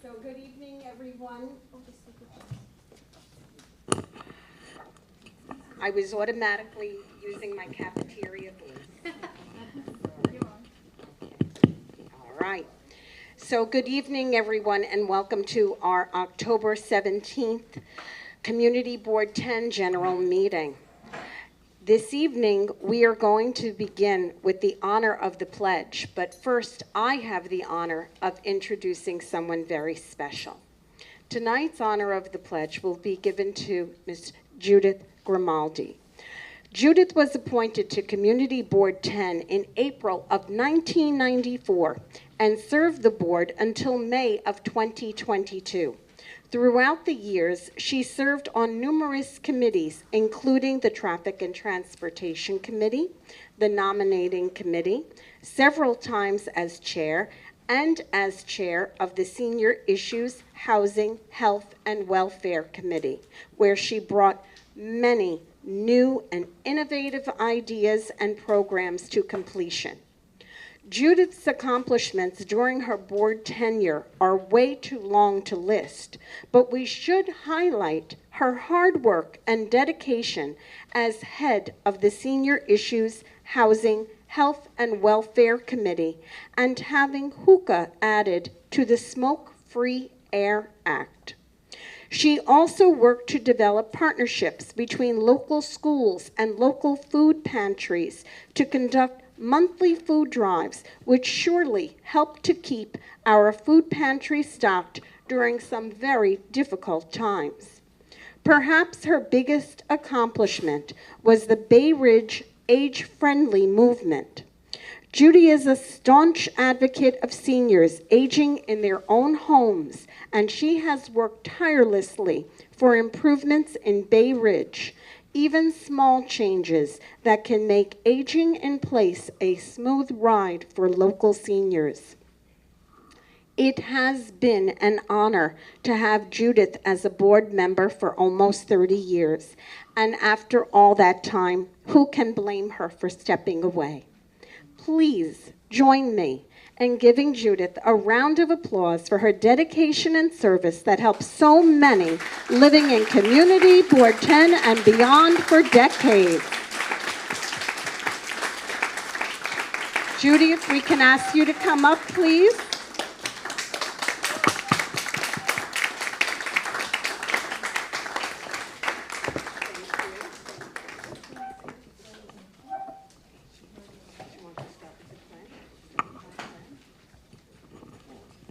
So good evening, everyone. I was automatically using my cafeteria voice. All right. So good evening, everyone, and welcome to our October 17th Community Board 10 General Meeting. This evening, we are going to begin with the honor of the pledge, but first, I have the honor of introducing someone very special. Tonight's honor of the pledge will be given to Ms. Judith Grimaldi. Judith was appointed to Community Board 10 in April of 1994 and served the board until May of 2022. Throughout the years, she served on numerous committees, including the Traffic and Transportation Committee, the Nominating Committee, several times as chair, and as chair of the Senior Issues, Housing, Health, and Welfare Committee, where she brought many new and innovative ideas and programs to completion. Judith's accomplishments during her board tenure are way too long to list, but we should highlight her hard work and dedication as head of the Senior Issues, Housing, Health, and Welfare Committee, and having hookah added to the Smoke-Free Air Act. She also worked to develop partnerships between local schools and local food pantries to conduct monthly food drives, which surely helped to keep our food pantry stocked during some very difficult times. Perhaps her biggest accomplishment was the Bay Ridge Age-Friendly movement. Judy is a staunch advocate of seniors aging in their own homes, and she has worked tirelessly for improvements in Bay Ridge, even small changes that can make aging in place a smooth ride for local seniors. It has been an honor to have Judith as a board member for almost 30 years, and after all that time, who can blame her for stepping away? Please join me in giving Judith a round of applause for her dedication and service that helps so many living in Community Board 10 and beyond for decades. Judy, if we can ask you to come up, please.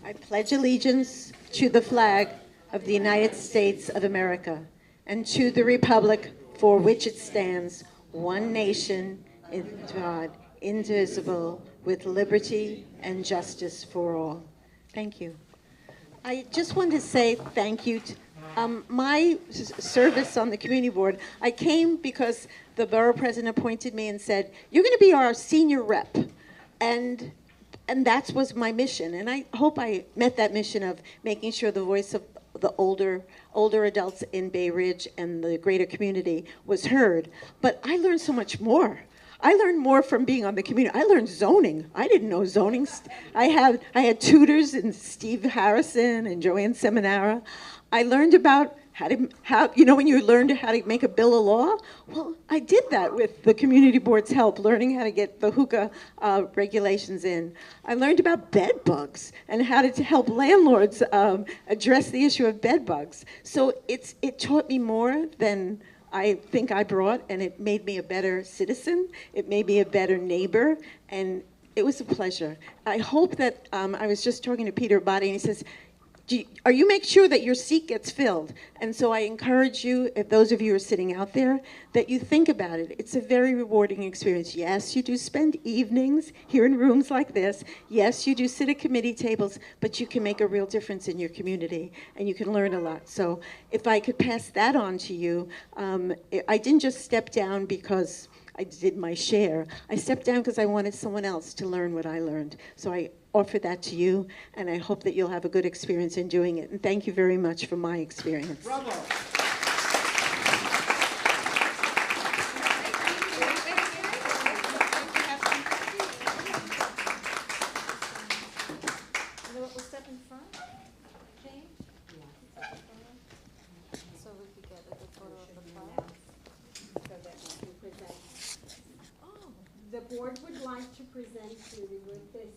I pledge allegiance to the flag of the United States of America and to the republic for which it stands, one nation, under God, indivisible, with liberty and justice for all. Thank you. I just wanted to say thank you to my service on the community board. I came because the borough president appointed me and said, you're going to be our senior rep. And that was my mission, and I hope I met that mission of making sure the voice of the older adults in Bay Ridge and the greater community was heard. But I learned so much more. I learned more from being on the community. I learned zoning. I didn't know zoning. I had tutors in Steve Harrison and Joanne Seminara. I learned about how when you learned how to make a bill of law? Well, I did that with the community board's help, learning how to get the hookah regulations in. I learned about bed bugs and how to help landlords address the issue of bed bugs. So it taught me more than I think I brought, and it made me a better citizen. It made me a better neighbor, and it was a pleasure. I hope that, I was just talking to Peter Abate, and he says, are you make sure that your seat gets filled? And so I encourage you, if those of you who are sitting out there, that you think about it. It's a very rewarding experience. Yes, you do spend evenings here in rooms like this. Yes, you do sit at committee tables, but you can make a real difference in your community, and you can learn a lot. So if I could pass that on to you, I didn't just step down because I did my share. I stepped down because I wanted someone else to learn what I learned. So I offer that to you, and I hope that you'll have a good experience in doing it. And thank you very much for my experience. Bravo. board would like to present you with this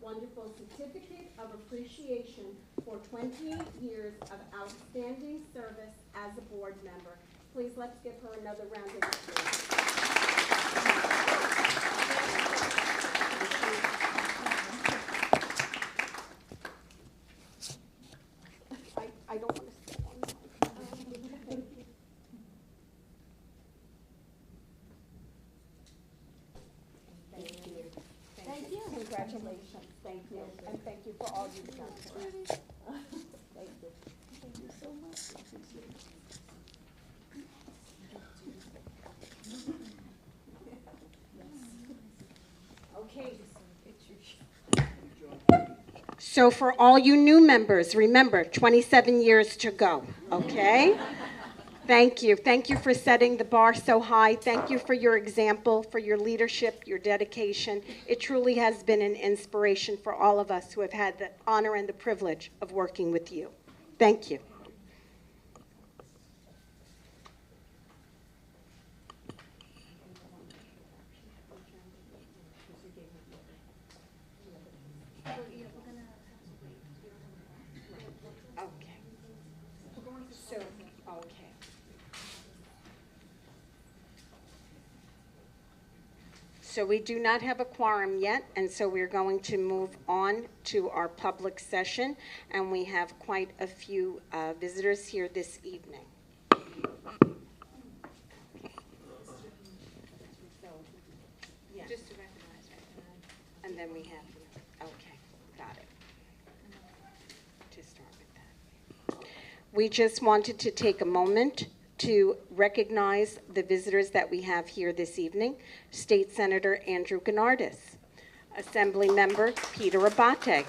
wonderful certificate of appreciation for 28 years of outstanding service as a board member. Please let's give her another round of applause. I don't want to sit on that. Thank you. Thank you. Congratulations. Thank you. And thank you for all you've done for us. Thank you. Thank you so much. Okay. So for all you new members, remember, 27 years to go, okay? Thank you. Thank you for setting the bar so high. Thank you for your example, for your leadership, your dedication. It truly has been an inspiration for all of us who have had the honor and the privilege of working with you. Thank you. So we do not have a quorum yet, and so we're going to move on to our public session, and we have quite a few visitors here this evening. Just to recognize. And then we have, okay, got it. To start with that. We just wanted to take a moment to recognize the visitors that we have here this evening. State Senator Andrew Gennardis, Assembly Member Peter Abate,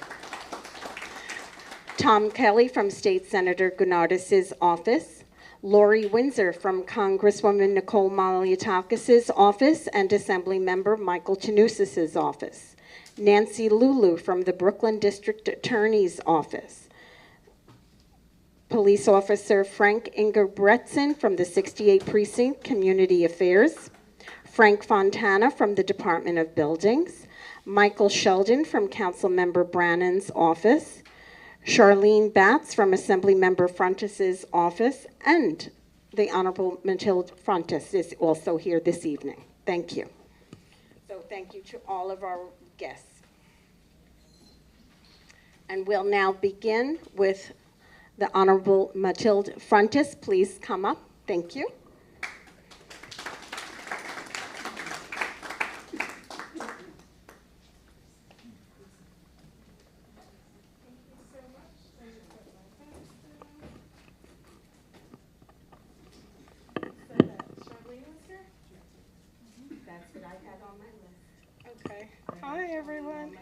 Tom Kelly from State Senator Gennardis' office, Lori Windsor from Congresswoman Nicole Malliotakis' office and Assembly Member Michael Tanusis' office, Nancy Lulu from the Brooklyn District Attorney's office, Police Officer Frank Ingerbretson from the 68 Precinct Community Affairs, Frank Fontana from the Department of Buildings, Michael Sheldon from Councilmember Brannan's office, Charlene Batts from Assemblymember Frontis' office, and the Honorable Matilde Frontis is also here this evening. Thank you. So thank you to all of our guests. And we'll now begin with the Honorable Matilde Frontis. Please come up. Thank you. That's what I had on my list. Okay. Hi, everyone.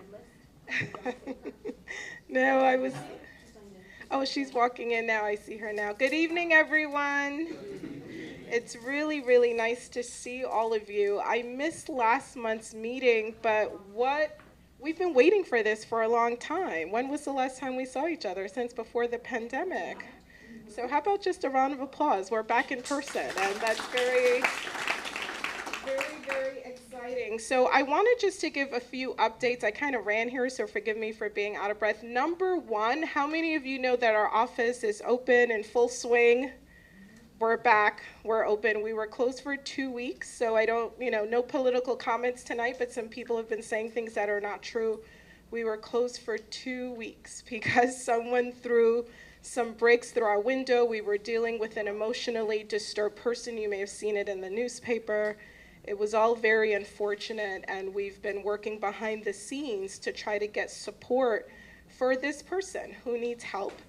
No, I was... Oh, she's walking in now. I see her now. Good evening, everyone. It's really, really nice to see all of you. I missed last month's meeting, but we've been waiting for this for a long time. When was the last time we saw each other? Since before the pandemic. So how about just a round of applause? We're back in person, and that's very, very, very exciting. So I wanted just to give a few updates. I kind of ran here, so forgive me for being out of breath. Number one, how many of you know that our office is open in full swing? We're back, we're open. We were closed for 2 weeks, so I don't, no political comments tonight, but some people have been saying things that are not true. We were closed for 2 weeks because someone threw some bricks through our window. We were dealing with an emotionally disturbed person. You may have seen it in the newspaper. It was all very unfortunate, and we've been working behind the scenes to try to get support for this person who needs help.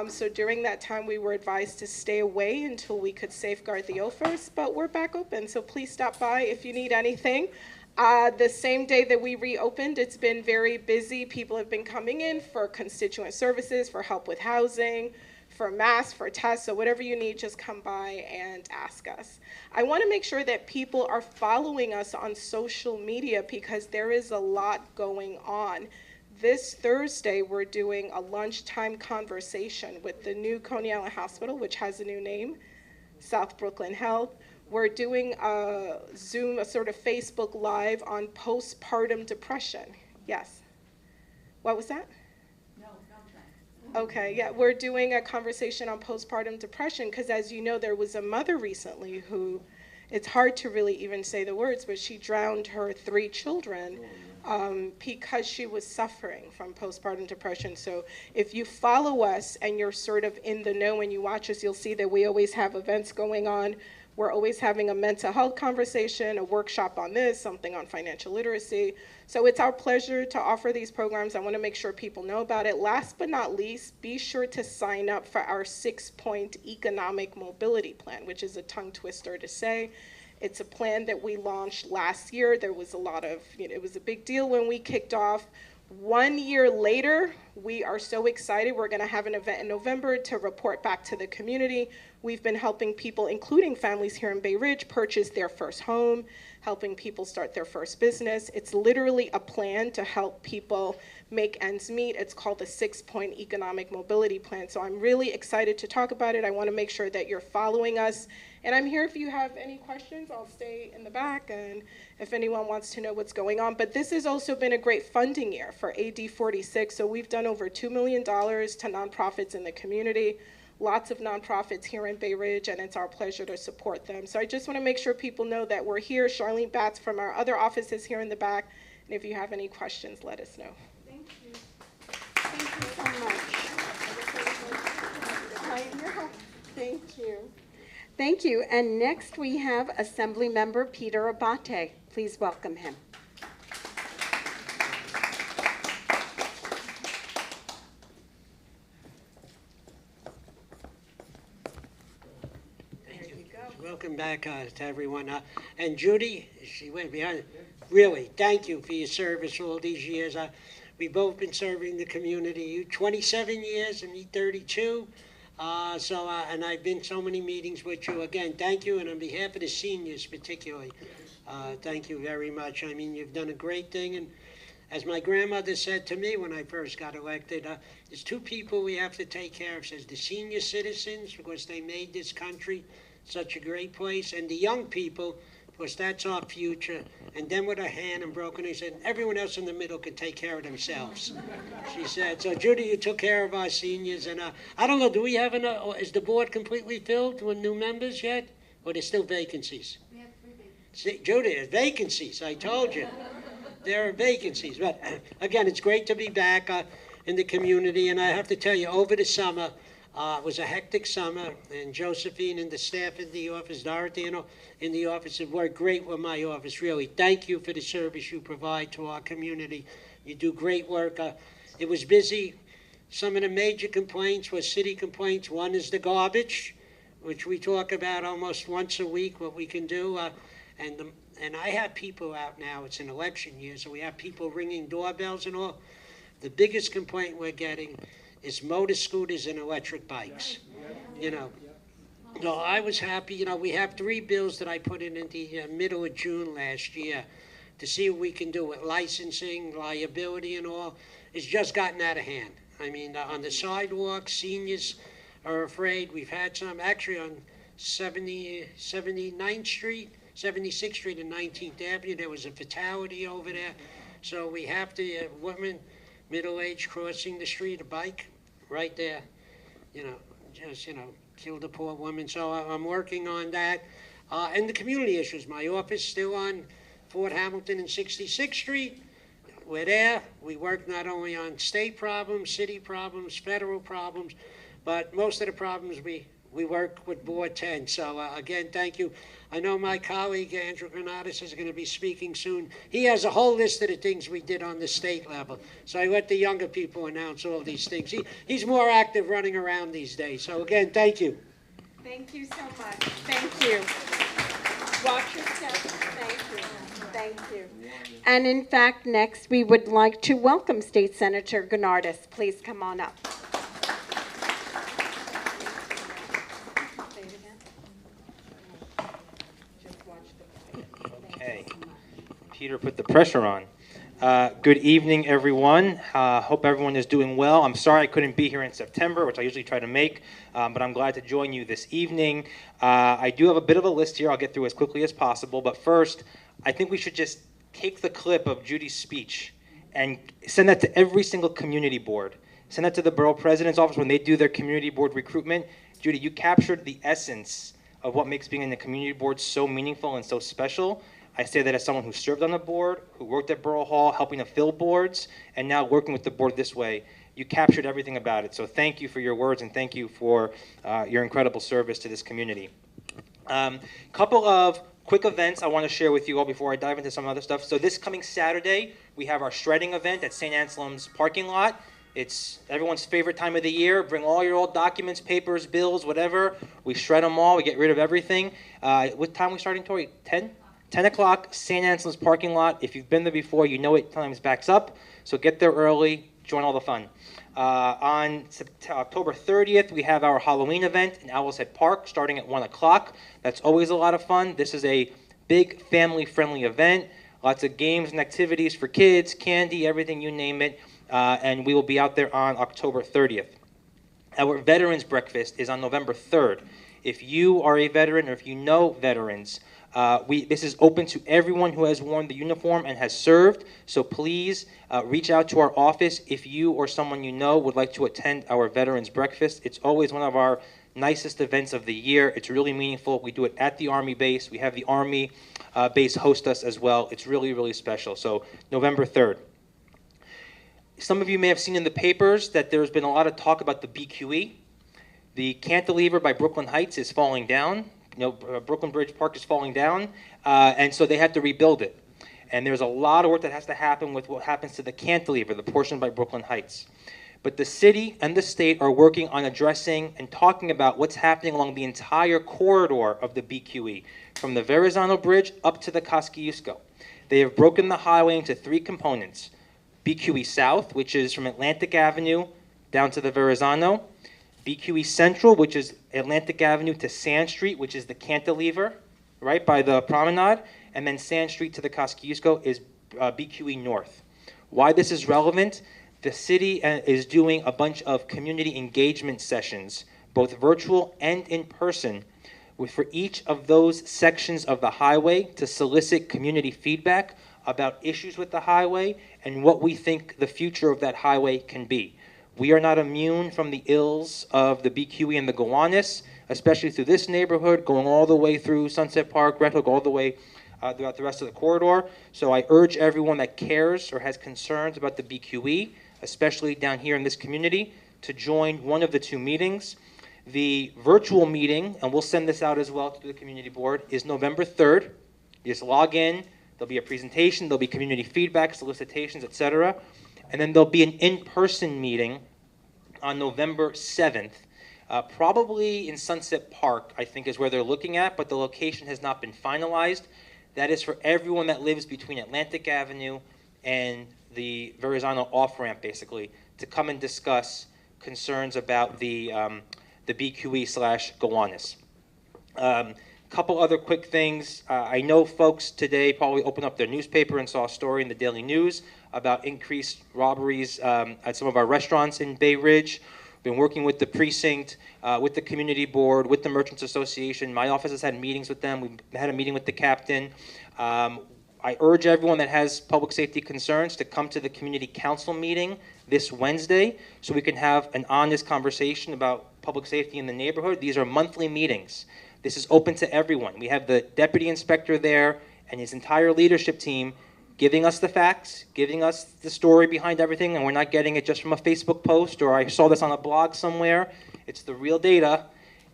So during that time, we were advised to stay away until we could safeguard the offers, but we're back open, so please stop by if you need anything. The same day that we reopened, it's been very busy. People have been coming in for constituent services, for help with housing, for masks, for tests, so whatever you need, just come by and ask us. I want to make sure that people are following us on social media because there is a lot going on. This Thursday, we're doing a lunchtime conversation with the new Colonial Hospital, which has a new name, South Brooklyn Health. We're doing a Zoom, a sort of Facebook Live on postpartum depression. Yes. What was that? Okay, yeah, we're doing a conversation on postpartum depression because, as you know, there was a mother recently who, it's hard to really even say the words, but she drowned her 3 children because she was suffering from postpartum depression. So if you follow us and you're sort of in the know when you watch us, you'll see that we always have events going on. We're always having a mental health conversation, a workshop on this, something on financial literacy. So it's our pleasure to offer these programs. I want to make sure people know about it. Last but not least, be sure to sign up for our 6-point economic mobility plan, which is a tongue twister to say. It's a plan that we launched last year. There was a lot of, it was a big deal when we kicked off. 1 year later, we are so excited. We're going to have an event in November to report back to the community. We've been helping people, including families here in Bay Ridge, purchase their first home, helping people start their first business. It's literally a plan to help people make ends meet. It's called the 6-point economic mobility plan. So I'm really excited to talk about it. I want to make sure that you're following us. And I'm here if you have any questions. I'll stay in the back and if anyone wants to know what's going on. But this has also been a great funding year for AD 46. So we've done over $2 million to nonprofits in the community. Lots of nonprofits here in Bay Ridge, and it's our pleasure to support them. So I just want to make sure people know that we're here. Charlene Batts from our other offices here in the back. And if you have any questions, let us know. Thank you. Thank you so much. Thank you. Thank you. And next we have Assemblymember Peter Abate. Please welcome him. Welcome back to everyone. And Judy, she went behind. Really, thank you for your service all these years. We've both been serving the community. You 27 years and me 32. And I've been so many meetings with you. Again, thank you. And on behalf of the seniors particularly, thank you very much. I mean, you've done a great thing. And as my grandmother said to me when I first got elected, there's 2 people we have to take care of. Says the senior citizens, because they made this country such a great place, and the young people, because that's our future. And then with her hand and broken, he said, everyone else in the middle can take care of themselves. She said, so Judy, you took care of our seniors. And I don't know, do we have is the board completely filled with new members yet? Or there's still vacancies? We have 3 vacancies. See, Judy, there's vacancies, I told you. There are vacancies. But again, it's great to be back in the community. And I have to tell you, over the summer, it was a hectic summer, and Josephine and the staff in the office, Dorothy in the office, have worked great with my office, really. Thank you for the service you provide to our community. You do great work. It was busy. Some of the major complaints were city complaints. One is the garbage, which we talk about almost once a week, what we can do. And I have people out now. It's an election year, so we have people ringing doorbells and all. The biggest complaint we're getting is motor scooters and electric bikes. So I was happy. We have 3 bills that I put in the middle of June last year to see what we can do with licensing, liability, and all. It's just gotten out of hand. I mean, on the sidewalks, seniors are afraid. We've had some, actually on 79th Street, 76th Street and 19th Avenue, there was a fatality over there. So we have the woman, middle-aged, crossing the street, a bike, right there, killed a poor woman. So I'm working on that. And the community issues. My office still on Fort Hamilton and 66th Street. We're there. We work not only on state problems, city problems, federal problems, but most of the problems we work with Board 10. So again, thank you. I know my colleague, Andrew Granados, is going to be speaking soon. He has a whole list of the things we did on the state level. So I let the younger people announce all these things. He's more active running around these days. So again, thank you. Thank you so much. Thank you. Watch your step. Thank you. Thank you. And in fact, next we would like to welcome State Senator Granados. Please come on up. Okay. Peter put the pressure on. Good evening, everyone. Hope everyone is doing well. I'm sorry I couldn't be here in September, which I usually try to make, but I'm glad to join you this evening. I do have a bit of a list here I'll get through as quickly as possible, but first, I think we should just take the clip of Judy's speech and send that to every single community board. Send that to the borough president's office when they do their community board recruitment. Judy, you captured the essence of what makes being in the community board so meaningful and so special. I say that as someone who served on the board, who worked at Borough Hall, helping to fill boards, and now working with the board this way. You captured everything about it. So thank you for your words, and thank you for your incredible service to this community. Couple of quick events I want to share with you all before I dive into some other stuff. So this coming Saturday, we have our shredding event at St. Anselm's parking lot. It's everyone's favorite time of the year. Bring all your old documents, papers, bills, whatever. We shred them all. We get rid of everything. What time are we starting, Tori? 10? 10 o'clock, St. Anselm's parking lot. If you've been there before, you know it times backs up. So get there early, join all the fun. On October 30th, we have our Halloween event in Owl's Head Park starting at 1 o'clock. That's always a lot of fun. This is a big family-friendly event. Lots of games and activities for kids, candy, everything, you name it. And we will be out there on October 30th. Our Veterans Breakfast is on November 3rd. If you are a veteran or if you know veterans, this is open to everyone who has worn the uniform and has served, so please reach out to our office if you or someone you know would like to attend our Veterans Breakfast. It's always one of our nicest events of the year. It's really meaningful. We do it at the Army base. We have the Army base host us as well. It's really, really special. So November 3rd. Some of you may have seen in the papers that there's been a lot of talk about the BQE. The cantilever by Brooklyn Heights is falling down. Brooklyn Bridge Park is falling down, and so they have to rebuild it. And there's a lot of work that has to happen with what happens to the cantilever, the portion by Brooklyn Heights. But the city and the state are working on addressing and talking about what's happening along the entire corridor of the BQE, from the Verrazano Bridge up to the Kosciuszko. They have broken the highway into three components. BQE South, which is from Atlantic Avenue down to the Verrazano. BQE Central, which is Atlantic Avenue to Sand Street, which is the cantilever, right by the promenade. And then Sand Street to the Kosciuszko is BQE North. Why this is relevant? The city is doing a bunch of community engagement sessions, both virtual and in person, for each of those sections of the highway to solicit community feedback about issues with the highway and what we think the future of that highway can be. We are not immune from the ills of the BQE and the Gowanus, especially through this neighborhood, going all the way through Sunset Park, Red Hook, all the way throughout the rest of the corridor. So I urge everyone that cares or has concerns about the BQE, especially down here in this community, to join one of the two meetings. The virtual meeting, and we'll send this out as well to the community board, is November 3rd. You just log in. There'll be a presentation. There'll be community feedback, solicitations, etc. And then there'll be an in-person meeting on November 7th, probably in Sunset Park, I think is where they're looking at, but the location has not been finalized. That is for everyone that lives between Atlantic Avenue and the Verrazano off-ramp, basically, to come and discuss concerns about the BQE/Gowanus. Couple other quick things. I know folks today probably opened up their newspaper and saw a story in the Daily News about increased robberies at some of our restaurants in Bay Ridge. Been working with the precinct, with the community board, with the Merchants Association. My office has had meetings with them. We've had a meeting with the captain. I urge everyone that has public safety concerns to come to the community council meeting this Wednesday so we can have an honest conversation about public safety in the neighborhood. These are monthly meetings. This is open to everyone. We have the deputy inspector there and his entire leadership team giving us the facts, giving us the story behind everything, and we're not getting it just from a Facebook post or I saw this on a blog somewhere. It's the real data,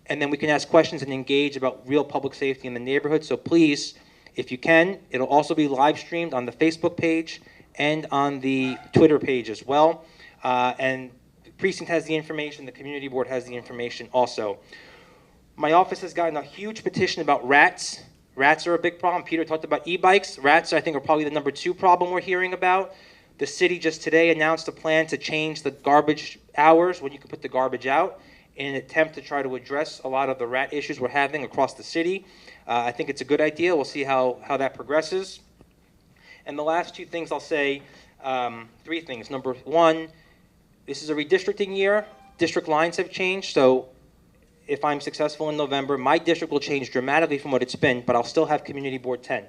and then we can ask questions and engage about real public safety in the neighborhood. So please, if you can, it'll also be live streamed on the Facebook page and on the Twitter page as well. And the precinct has the information, the community board has the information also. My office has gotten a huge petition about rats. Rats are a big problem. Peter talked about e-bikes. Rats, I think, are probably the number 2 problem we're hearing about. The city just today announced a plan to change the garbage hours when you can put the garbage out in an attempt to try to address a lot of the rat issues we're having across the city. I think it's a good idea. We'll see how that progresses. And the last two things I'll say, three things. Number one, this is a redistricting year. District lines have changed, so if I'm successful in November, my district will change dramatically from what it's been, but I'll still have Community Board 10.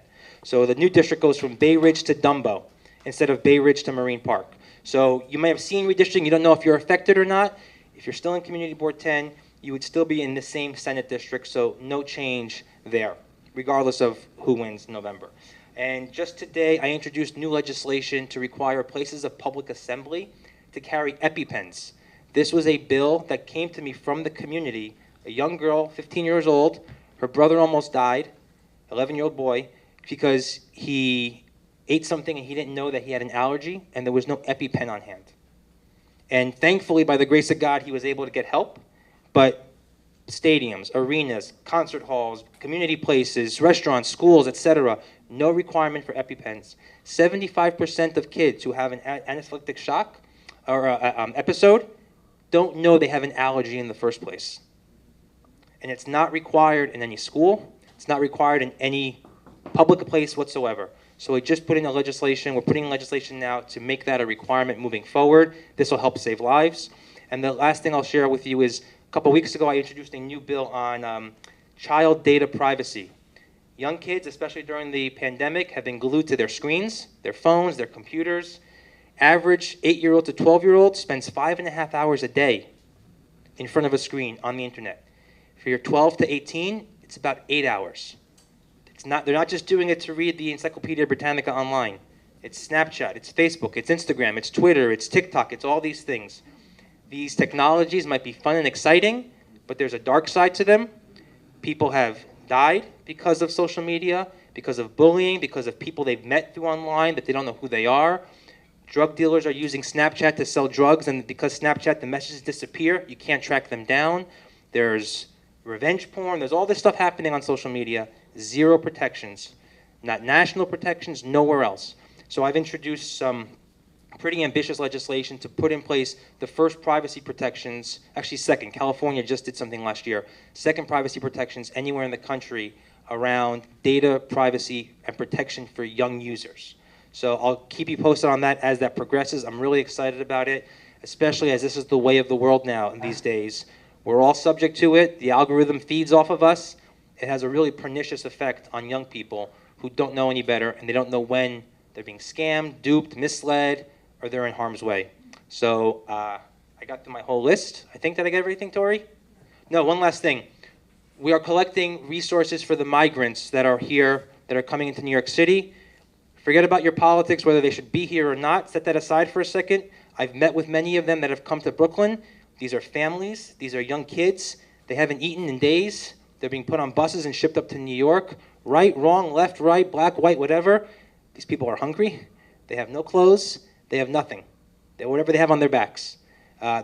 So the new district goes from Bay Ridge to Dumbo instead of Bay Ridge to Marine Park. So you may have seen redistricting, you don't know if you're affected or not. If you're still in Community Board 10, you would still be in the same Senate district, so no change there, regardless of who wins in November. And just today, I introduced new legislation to require places of public assembly to carry Epipens. This was a bill that came to me from the community. A young girl, 15 years old, her brother almost died, 11-year-old boy, because he ate something and he didn't know that he had an allergy, and there was no EpiPen on hand. And thankfully, by the grace of God, he was able to get help. But stadiums, arenas, concert halls, community places, restaurants, schools, etc., no requirement for EpiPens. 75% of kids who have an anaphylactic shock or episode don't know they have an allergy in the first place. And it's not required in any school. It's not required in any public place whatsoever. So we just put in a legislation. We're putting in legislation now to make that a requirement moving forward. This will help save lives. And the last thing I'll share with you is a couple weeks ago I introduced a new bill on child data privacy. Young kids, especially during the pandemic, have been glued to their screens, their phones, their computers. Average 8-year-old to 12-year-old spends 5.5 hours a day in front of a screen on the internet. For your 12 to 18, it's about 8 hours. They're not just doing it to read the Encyclopedia Britannica online. It's Snapchat, it's Facebook, it's Instagram, it's Twitter, it's TikTok, it's all these things. These technologies might be fun and exciting, but there's a dark side to them. People have died because of social media, because of bullying, because of people they've met through online that they don't know who they are. Drug dealers are using Snapchat to sell drugs, and because Snapchat, the messages disappear, you can't track them down. There's revenge porn, there's all this stuff happening on social media. Zero protections, not national protections, nowhere else. So I've introduced some pretty ambitious legislation to put in place the first privacy protections, actually second. California just did something last year. Second privacy protections anywhere in the country around data privacy and protection for young users. So I'll keep you posted on that as that progresses. I'm really excited about it, especially as this is the way of the world now in these days. We're all subject to it. The algorithm feeds off of us. It has a really pernicious effect on young people who don't know any better, and they don't know when they're being scammed, duped, misled, or they're in harm's way. So I got through my whole list. I think that I get everything, Tori? No, one last thing. We are collecting resources for the migrants that are here, that are coming into New York City. Forget about your politics, whether they should be here or not. Set that aside for a second. I've met with many of them that have come to Brooklyn. These are families. These are young kids. They haven't eaten in days. They're being put on buses and shipped up to New York. Right, wrong, left, right, black, white, whatever. These people are hungry. They have no clothes. They have nothing. Whatever they have on their backs.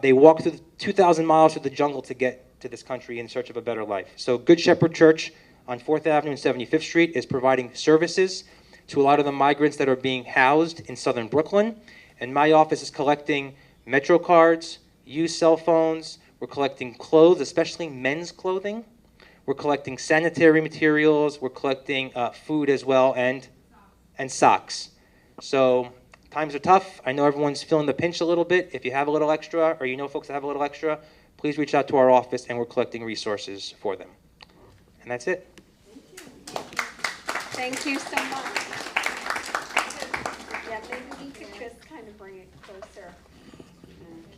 They walk through 2,000 miles through the jungle to get to this country in search of a better life. So Good Shepherd Church on 4th Avenue and 75th Street is providing services to a lot of the migrants that are being housed in southern Brooklyn. And my office is collecting Metro cards, used cell phones. We're collecting clothes, especially men's clothing. We're collecting sanitary materials. We're collecting food as well, and socks. So times are tough. I know everyone's feeling the pinch a little bit. If you have a little extra, or you know folks that have a little extra, please reach out to our office, and we're collecting resources for them. And that's it. Thank you so much. Yeah, maybe we could just kind of bring it closer.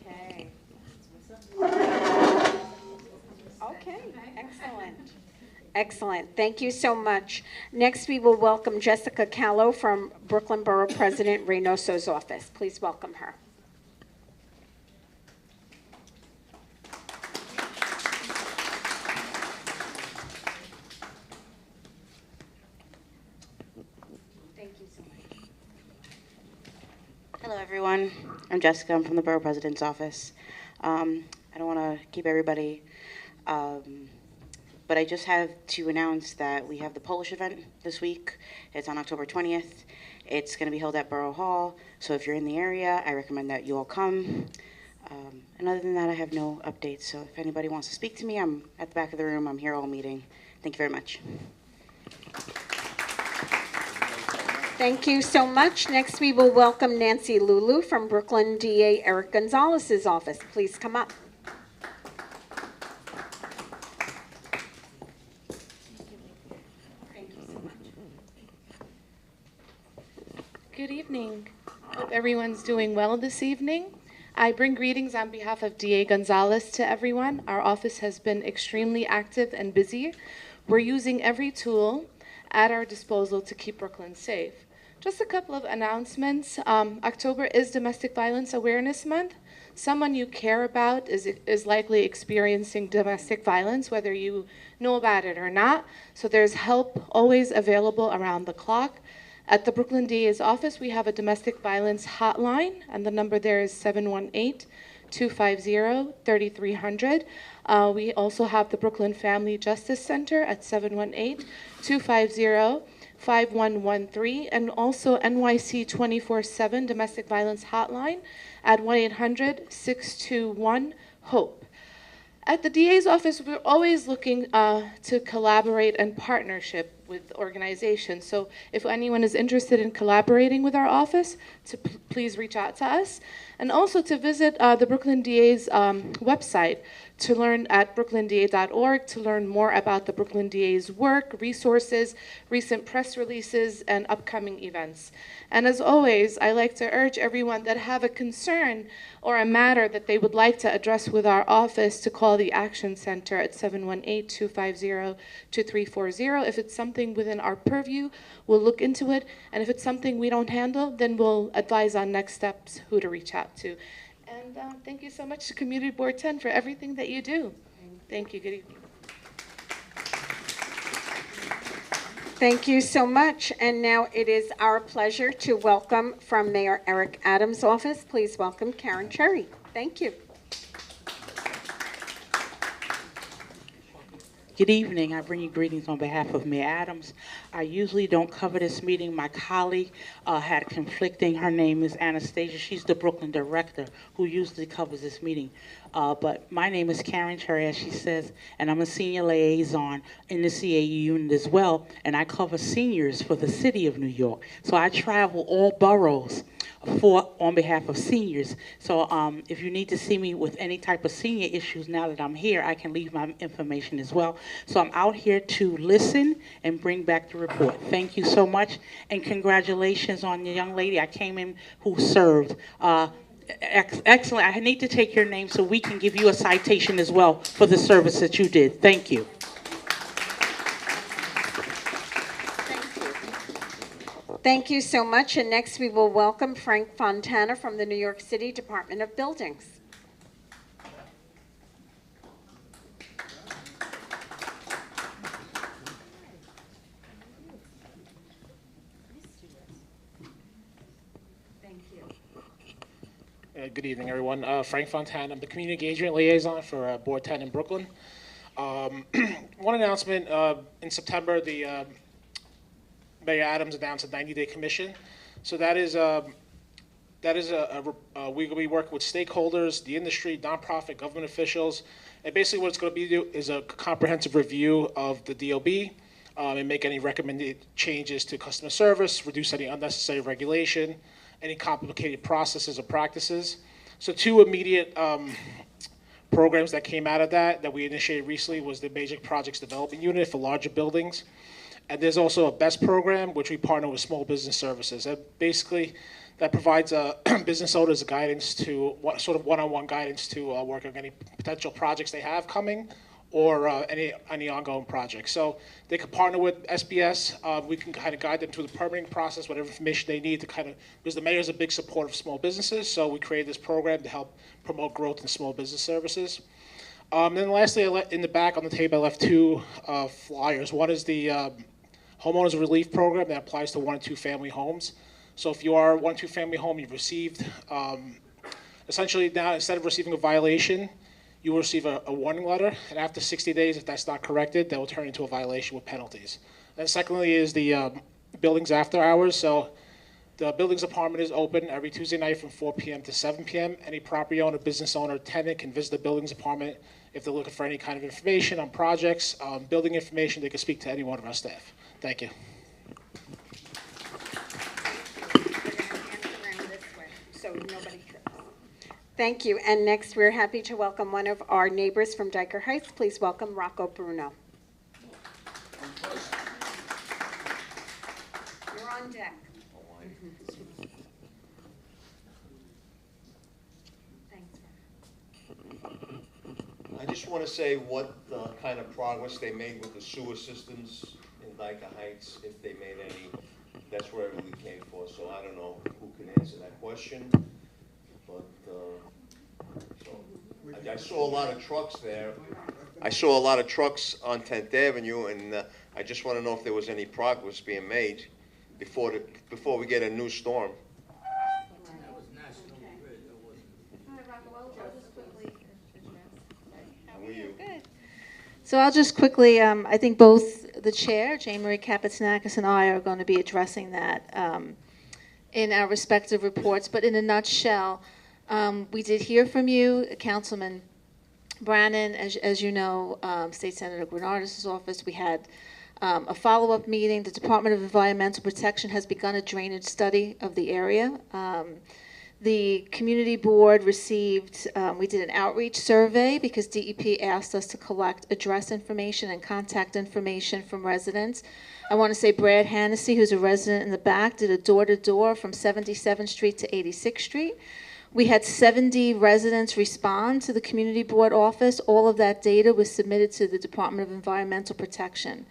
Okay. Okay, excellent. Excellent. Thank you so much. Next, we will welcome Jessica Callow from Brooklyn Borough President Reynoso's office. Please welcome her. Thank you so much. Hello, everyone. I'm Jessica. I'm from the Borough President's office. I don't want to keep everybody, but I just have to announce that we have the Polish event this week. It's on October 20th. It's going to be held at Borough Hall, so if you're in the area, I recommend that you all come. And other than that, I have no updates, so if anybody wants to speak to me, I'm at the back of the room. I'm here all meeting. Thank you very much. Thank you so much. Next, we will welcome Nancy Lulu from Brooklyn DA Eric Gonzalez's office. Please come up. Good evening. Hope everyone's doing well this evening. I bring greetings on behalf of DA Gonzalez to everyone. Our office has been extremely active and busy. We're using every tool at our disposal to keep Brooklyn safe. Just a couple of announcements. October is Domestic Violence Awareness Month. Someone you care about is likely experiencing domestic violence, whether you know about it or not. So there's help always available around the clock. At the Brooklyn DA's office, we have a domestic violence hotline, and the number there is 718-250-3300. We also have the Brooklyn Family Justice Center at 718-250-5113, and also NYC 24/7 Domestic Violence Hotline at 1-800-621-HOPE. At the DA's office, we're always looking to collaborate and partnership with organizations. So if anyone is interested in collaborating with our office, please reach out to us. And also to visit the Brooklyn DA's website to learn at brooklynda.org to learn more about the Brooklyn DA's work, resources, recent press releases, and upcoming events. And as always, I like to urge everyone that have a concern or a matter that they would like to address with our office to call the Action Center at 718-250-2340. If it's something within our purview, we'll look into it. And if it's something we don't handle, then we'll advise on next steps, who to reach out to. And thank you so much to Community Board 10 for everything that you do. Thank you. Good evening. Thank you so much. And now it is our pleasure to welcome from Mayor Eric Adams' office. Please welcome Karen Cherry. Thank you. Good evening. I bring you greetings on behalf of Mayor Adams. I usually don't cover this meeting. My colleague had conflicting. Her name is Anastasia. She's the Brooklyn director who usually covers this meeting. But my name is Karen Cherry, as she says, and I'm a senior liaison in the CAU unit as well, and I cover seniors for the city of New York. So I travel all boroughs on behalf of seniors. So if you need to see me with any type of senior issues now that I'm here, I can leave my information as well. So I'm out here to listen and bring back the report. Thank you so much, and congratulations on the young lady I came in who served. Excellent. I need to take your name so we can give you a citation as well for the service that you did. Thank you. Thank you so much. And next we will welcome Frank Fontana from the New York City Department of Buildings. Good evening, everyone. Frank Fontana. I'm the Community Engagement Liaison for Board 10 in Brooklyn. One announcement, in September, the Mayor Adams announced a 90-day commission. So we work with stakeholders, the industry, nonprofit, government officials, and basically what it's going to be is a comprehensive review of the DOB and make any recommended changes to customer service, reduce any unnecessary regulation, any complicated processes or practices. So two immediate programs that came out of that we initiated recently was the Major Projects Development Unit for larger buildings. And there's also a BEST program, which we partner with Small Business Services. And basically, that provides business owners guidance to, sort of one-on-one guidance to work on any potential projects they have coming or any ongoing projects. So they can partner with SBS. We can kind of guide them through the permitting process, whatever information they need to because the mayor is a big supporter of small businesses, so we created this program to help promote growth in small business services. Then lastly, in the back on the table, I left two flyers. One is the Homeowners Relief Program that applies to 1 and 2 family homes. So if you are a 1 and 2 family home, you've received, essentially now instead of receiving a violation, you will receive a warning letter, and after 60 days, if that's not corrected, that will turn into a violation with penalties. And secondly is the buildings after hours. So the buildings department is open every Tuesday night from 4 p.m. to 7 p.m. Any property owner, business owner, tenant can visit the buildings department if they're looking for any kind of information on projects, building information. They can speak to any one of our staff. Thank you. so nobody trips. Thank you. And next, we're happy to welcome one of our neighbors from Dyker Heights. Please welcome Rocco Bruno. You're on deck. Thanks. I just want to say what kind of progress they made with the sewer systems in Dyker Heights, if they made any. That's where we came for, so I don't know who can answer that question. But I saw a lot of trucks there. I saw a lot of trucks on 10th Avenue, and I just want to know if there was any progress being made before we get a new storm. So I'll just quickly, I think both the chair, Jane Marie Kapitsanakis, and I are going to be addressing that in our respective reports. But in a nutshell, we did hear from you, Councilman Brannan, as you know, State Senator Granardis' office. We had a follow-up meeting. The Department of Environmental Protection has begun a drainage study of the area. The community board received, we did an outreach survey because DEP asked us to collect address information and contact information from residents. I want to say Brad Hannessy, who's a resident in the back, did a door-to-door from 77th Street to 86th Street. We had 70 residents respond to the community board office. All of that data was submitted to the Department of Environmental Protection.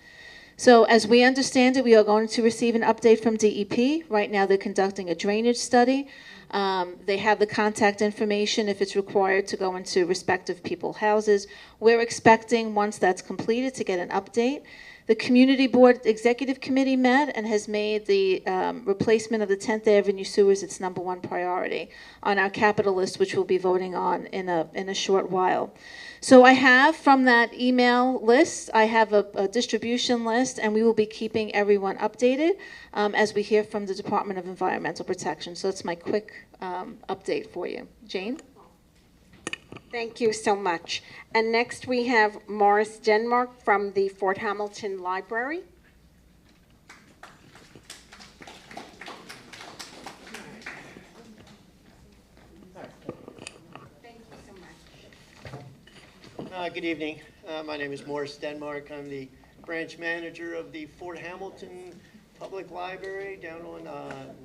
So as we understand it, we are going to receive an update from DEP. Right now they're conducting a drainage study. They have the contact information if it's required to go into respective people's houses. We're expecting, once that's completed, to get an update. The Community Board Executive Committee met and has made the replacement of the 10th Avenue sewers its #1 priority on our capital list, which we'll be voting on in a short while. So I have from that email list, I have a distribution list, and we will be keeping everyone updated as we hear from the Department of Environmental Protection. So that's my quick update for you. Jane? Thank you so much. And next we have Morris Denmark from the Fort Hamilton Library. Thank you so much. Good evening. My name is Morris Denmark. I'm the branch manager of the Fort Hamilton Public Library down on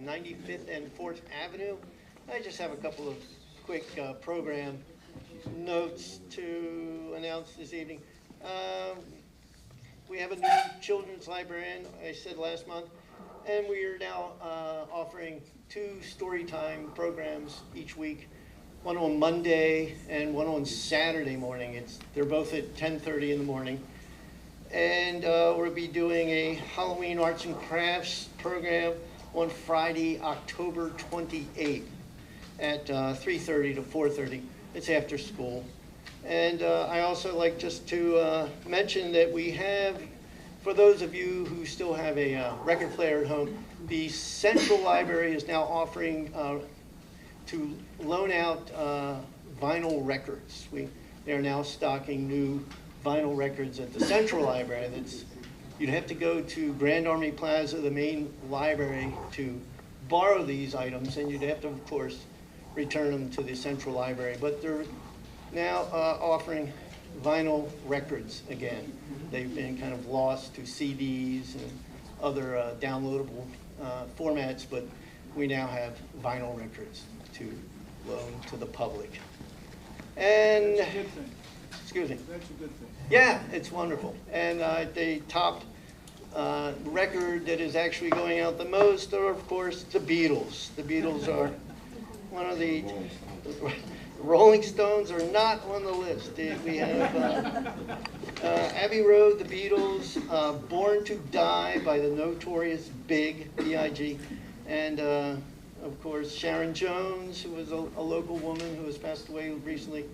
95th and 4th Avenue. I just have a couple of quick program notes to announce this evening. We have a new children's librarian, I said last month, and we are now offering 2 story time programs each week, one on Monday and one on Saturday morning. They're both at 10:30 in the morning. And we'll be doing a Halloween arts and crafts program on Friday, October 28th at 3:30 to 4:30. It's after school. And I also like just to mention that we have, for those of you who still have a record player at home, the Central Library is now offering to loan out vinyl records. They are now stocking new vinyl records at the Central Library. You'd have to go to Grand Army Plaza, the main library, to borrow these items, and you'd have to, of course, return them to the Central Library. But they're now offering vinyl records again. They've been kind of lost to CDs and other downloadable formats, but we now have vinyl records to loan to the public. And, excuse me. That's a good thing. Yeah, it's wonderful. And the top record that is actually going out the most are, of course, the Beatles. The Beatles are one of the Rolling Stones are not on the list. We have Abbey Road, the Beatles, Born to Die by the Notorious Big, B.I.G., and of course Sharon Jones, who was a local woman who has passed away recently,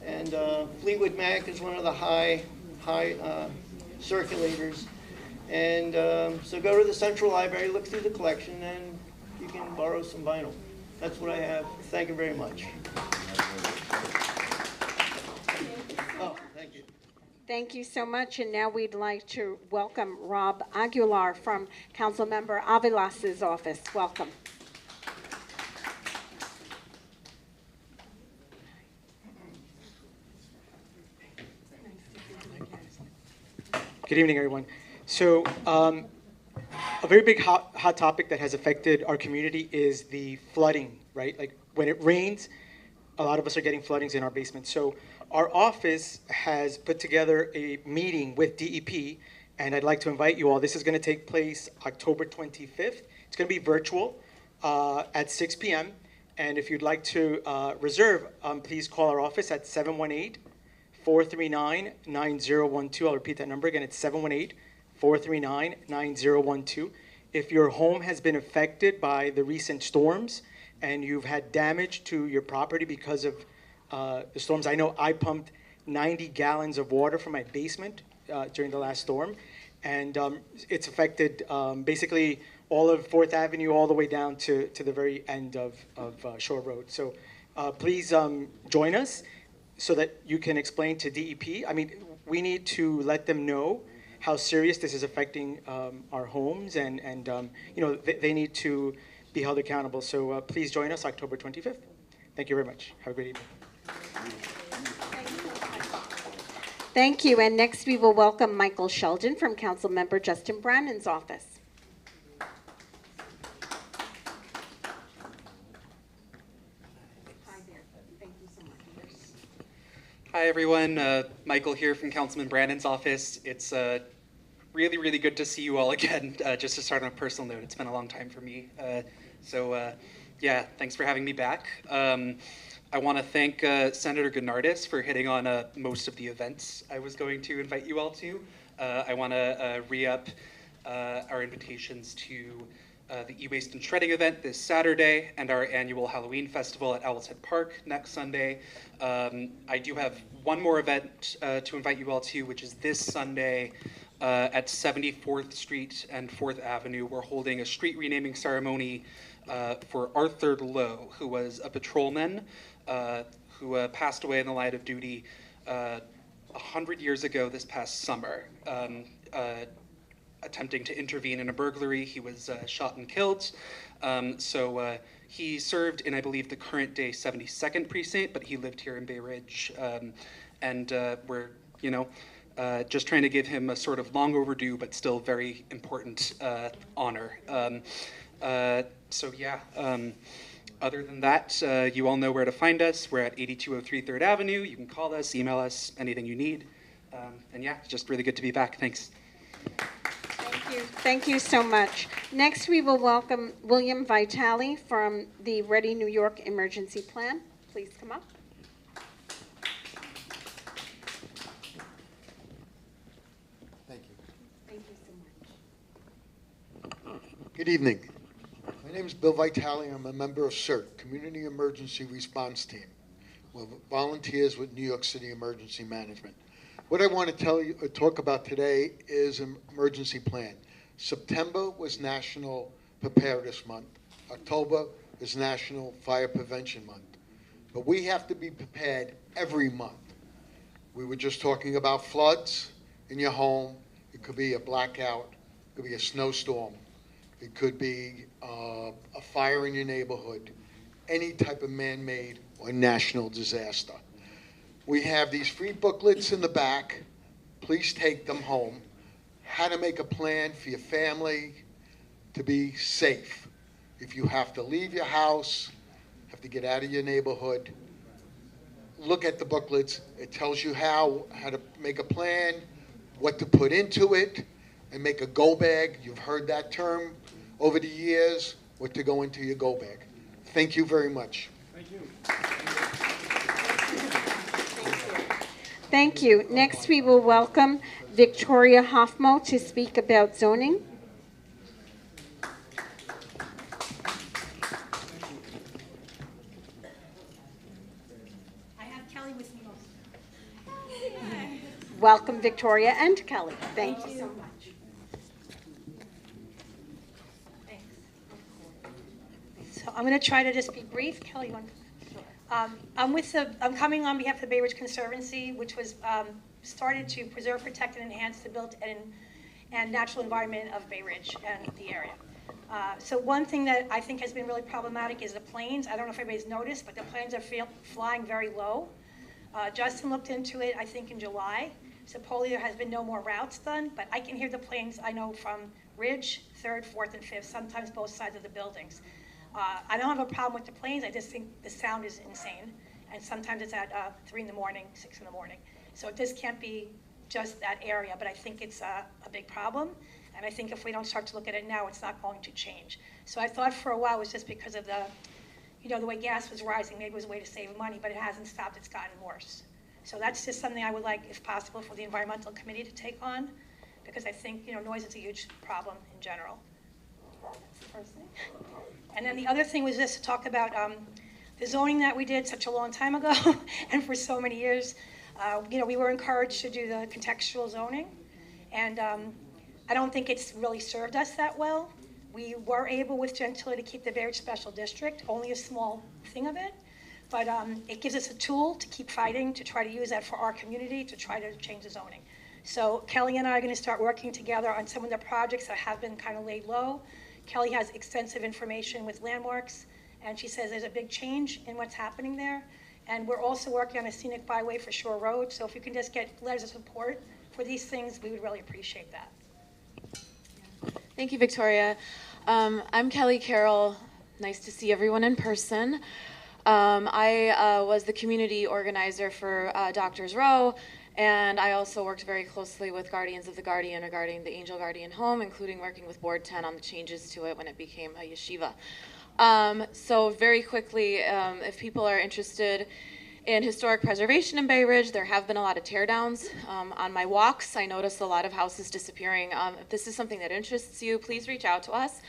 and Fleetwood Mac is one of the high circulators. And so go to the Central Library, look through the collection, and you can borrow some vinyl. That's what I have. Thank you very much. Oh, thank you. Thank you so much. And now we'd like to welcome Rob Aguilar from Councilmember Avilas's office. Welcome. Good evening, everyone. So, a very big hot topic that has affected our community is the flooding, right? Like when it rains, a lot of us are getting floodings in our basement. So our office has put together a meeting with DEP, and I'd like to invite you all. This is going to take place October 25th. It's going to be virtual at 6 p.m. And if you'd like to reserve, please call our office at 718-439-9012. I'll repeat that number again. It's 718-439-9012. If your home has been affected by the recent storms and you've had damage to your property because of the storms, I know I pumped 90 gallons of water from my basement during the last storm, and it's affected basically all of 4th Avenue all the way down to the very end of Shore Road. So please join us so that you can explain to DEP. I mean, we need to let them know how serious this is affecting our homes, and you know, they need to be held accountable. So please join us October 25th. Thank you very much. Have a great evening. Thank you. And next we will welcome Michael Sheldon from Councilmember Justin Brannan's office. Hi everyone, Michael here from Councilman Brandon's office. It's really, really good to see you all again. Just to start on a personal note, it's been a long time for me. Yeah, thanks for having me back. I want to thank Senator Gennardis for hitting on most of the events I was going to invite you all to. I want to re-up our invitations to the e-waste and shredding event this Saturday and our annual Halloween festival at Owl's Head Park next Sunday. I do have one more event to invite you all to, which is this Sunday at 74th Street and 4th Avenue. We're holding a street renaming ceremony for Arthur Lowe, who was a patrolman who passed away in the line of duty 100 years ago this past summer. Attempting to intervene in a burglary. He was shot and killed. He served in, I believe, the current day 72nd Precinct, but he lived here in Bay Ridge. We're, you know, just trying to give him a sort of long overdue, but still very important honor. Other than that, you all know where to find us. We're at 8203 3rd Avenue. You can call us, email us, anything you need. It's just really good to be back. Thanks. Thank you. Thank you so much. Next, we will welcome William Vitale from the Ready New York Emergency Plan. Please come up. Thank you. Thank you so much. Good evening. My name is Bill Vitale. I'm a member of CERT, Community Emergency Response Team. We're volunteers with New York City Emergency Management. What I want to talk about today is an emergency plan. September was National Preparedness Month. October is National Fire Prevention Month. But we have to be prepared every month. We were just talking about floods in your home. It could be a blackout. It could be a snowstorm. It could be a fire in your neighborhood. Any type of man-made or national disaster. We have these free booklets in the back. Please take them home. How to make a plan for your family to be safe. If you have to leave your house, have to get out of your neighborhood, look at the booklets. It tells you how to make a plan, what to put into it, and make a go bag. You've heard that term over the years, what to go into your go bag. Thank you very much. Thank you. Thank you. Next, we will welcome Victoria Hoffmo to speak about zoning. I have Kelly with me also. Welcome, Victoria and Kelly. Thank you so much. So I'm going to try to just be brief. Kelly, you want? I'm coming on behalf of the Bay Ridge Conservancy, which was started to preserve, protect, and enhance the built and natural environment of Bay Ridge and the area. So one thing that I think has been really problematic is the planes. I don't know if everybody's noticed, but the planes are flying very low. Justin looked into it, I think, in July. Supposedly there has been no more routes done, but I can hear the planes, I know, from Ridge, 3rd, 4th, and 5th, sometimes both sides of the buildings. I don't have a problem with the planes, I just think the sound is insane. And sometimes it's at 3 in the morning, 6 in the morning. So this can't be just that area, but I think it's a big problem. And I think if we don't start to look at it now, it's not going to change. So I thought for a while it was just because of the way gas was rising, maybe it was a way to save money, but it hasn't stopped, it's gotten worse. So that's just something I would like, if possible, for the environmental committee to take on, because I think, noise is a huge problem in general. That's the first thing. And then the other thing was just to talk about the zoning that we did such a long time ago, and for so many years. We were encouraged to do the contextual zoning, and I don't think it's really served us that well. We were able with Gentilly to keep the Bay Ridge Special District, only a small thing of it, but it gives us a tool to keep fighting, to try to use that for our community, to try to change the zoning. So Kelly and I are going to start working together on some of the projects that have been kind of laid low. Kelly has extensive information with landmarks, and she says there's a big change in what's happening there. And we're also working on a scenic byway for Shore Road, so if you can just get letters of support for these things, we would really appreciate that. Thank you, Victoria. I'm Kelly Carroll. Nice to see everyone in person. I was the community organizer for Doctors Row, and I also worked very closely with Guardians of the Guardian regarding the Angel Guardian home, including working with Board 10 on the changes to it when it became a yeshiva. So very quickly, if people are interested in historic preservation in Bay Ridge, there have been a lot of teardowns. On my walks, I noticed a lot of houses disappearing. If this is something that interests you, please reach out to us.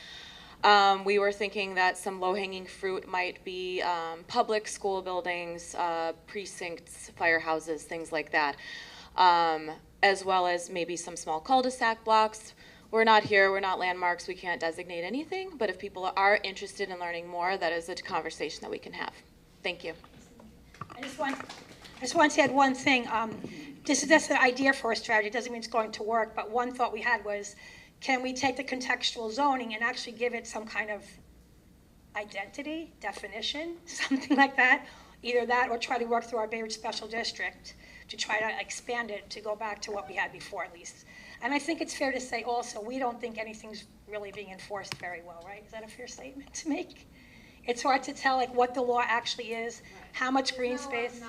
We were thinking that some low-hanging fruit might be public school buildings, precincts, firehouses, things like that, as well as maybe some small cul-de-sac blocks. We're not here, we're not landmarks, we can't designate anything, but if people are interested in learning more, that is a conversation that we can have. Thank you. I just want to add one thing. This is just an idea for a strategy. It doesn't mean it's going to work, but one thought we had was, can we take the contextual zoning and actually give it some kind of identity, definition, something like that? Either that or try to work through our Bay Ridge Special District to try to expand it to go back to what we had before at least. And I think it's fair to say also, we don't think anything's really being enforced very well, right? Is that a fair statement to make? It's hard to tell like what the law actually is, how much green space.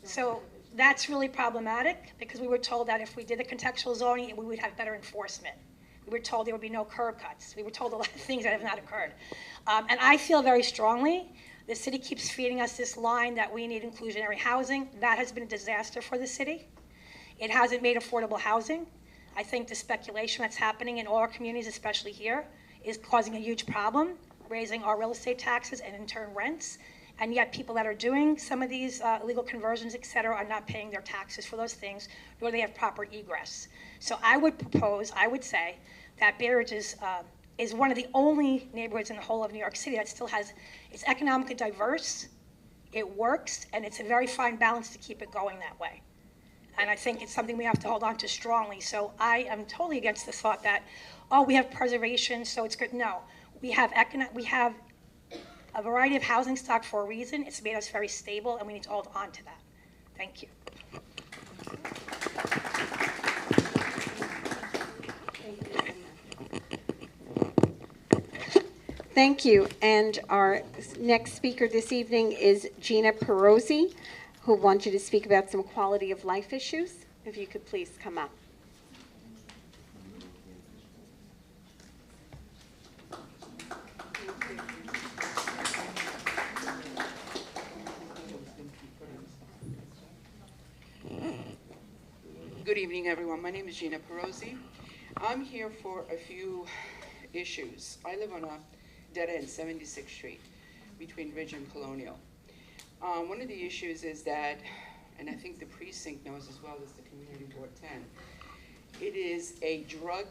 So that's really problematic because we were told that if we did the contextual zoning, we would have better enforcement. We were told there would be no curb cuts. We were told a lot of things that have not occurred. And I feel very strongly, the city keeps feeding us this line that we need inclusionary housing. That has been a disaster for the city. It hasn't made affordable housing. I think the speculation that's happening in all our communities, especially here, is causing a huge problem, raising our real estate taxes and in turn rents. And yet people that are doing some of these illegal conversions, et cetera, are not paying their taxes for those things, nor do they have proper egress. So I would propose, I would say, that Bay Ridge is one of the only neighborhoods in the whole of New York City that still has, it's economically diverse, it works, and it's a very fine balance to keep it going that way. And I think it's something we have to hold on to strongly. So I am totally against the thought that, oh, we have preservation, so it's good. No, we have a variety of housing stock for a reason. It's made us very stable, and we need to hold on to that. Thank you. Thank you. And our next speaker this evening is Gina Perosi, who wants you to speak about some quality of life issues. If you could please come up. Good evening, everyone. My name is Gina Perosi. I'm here for a few issues. I live on a dead end, 76th Street, between Ridge and Colonial. One of the issues is that, and I think the precinct knows as well as the Community Board 10, it is a drug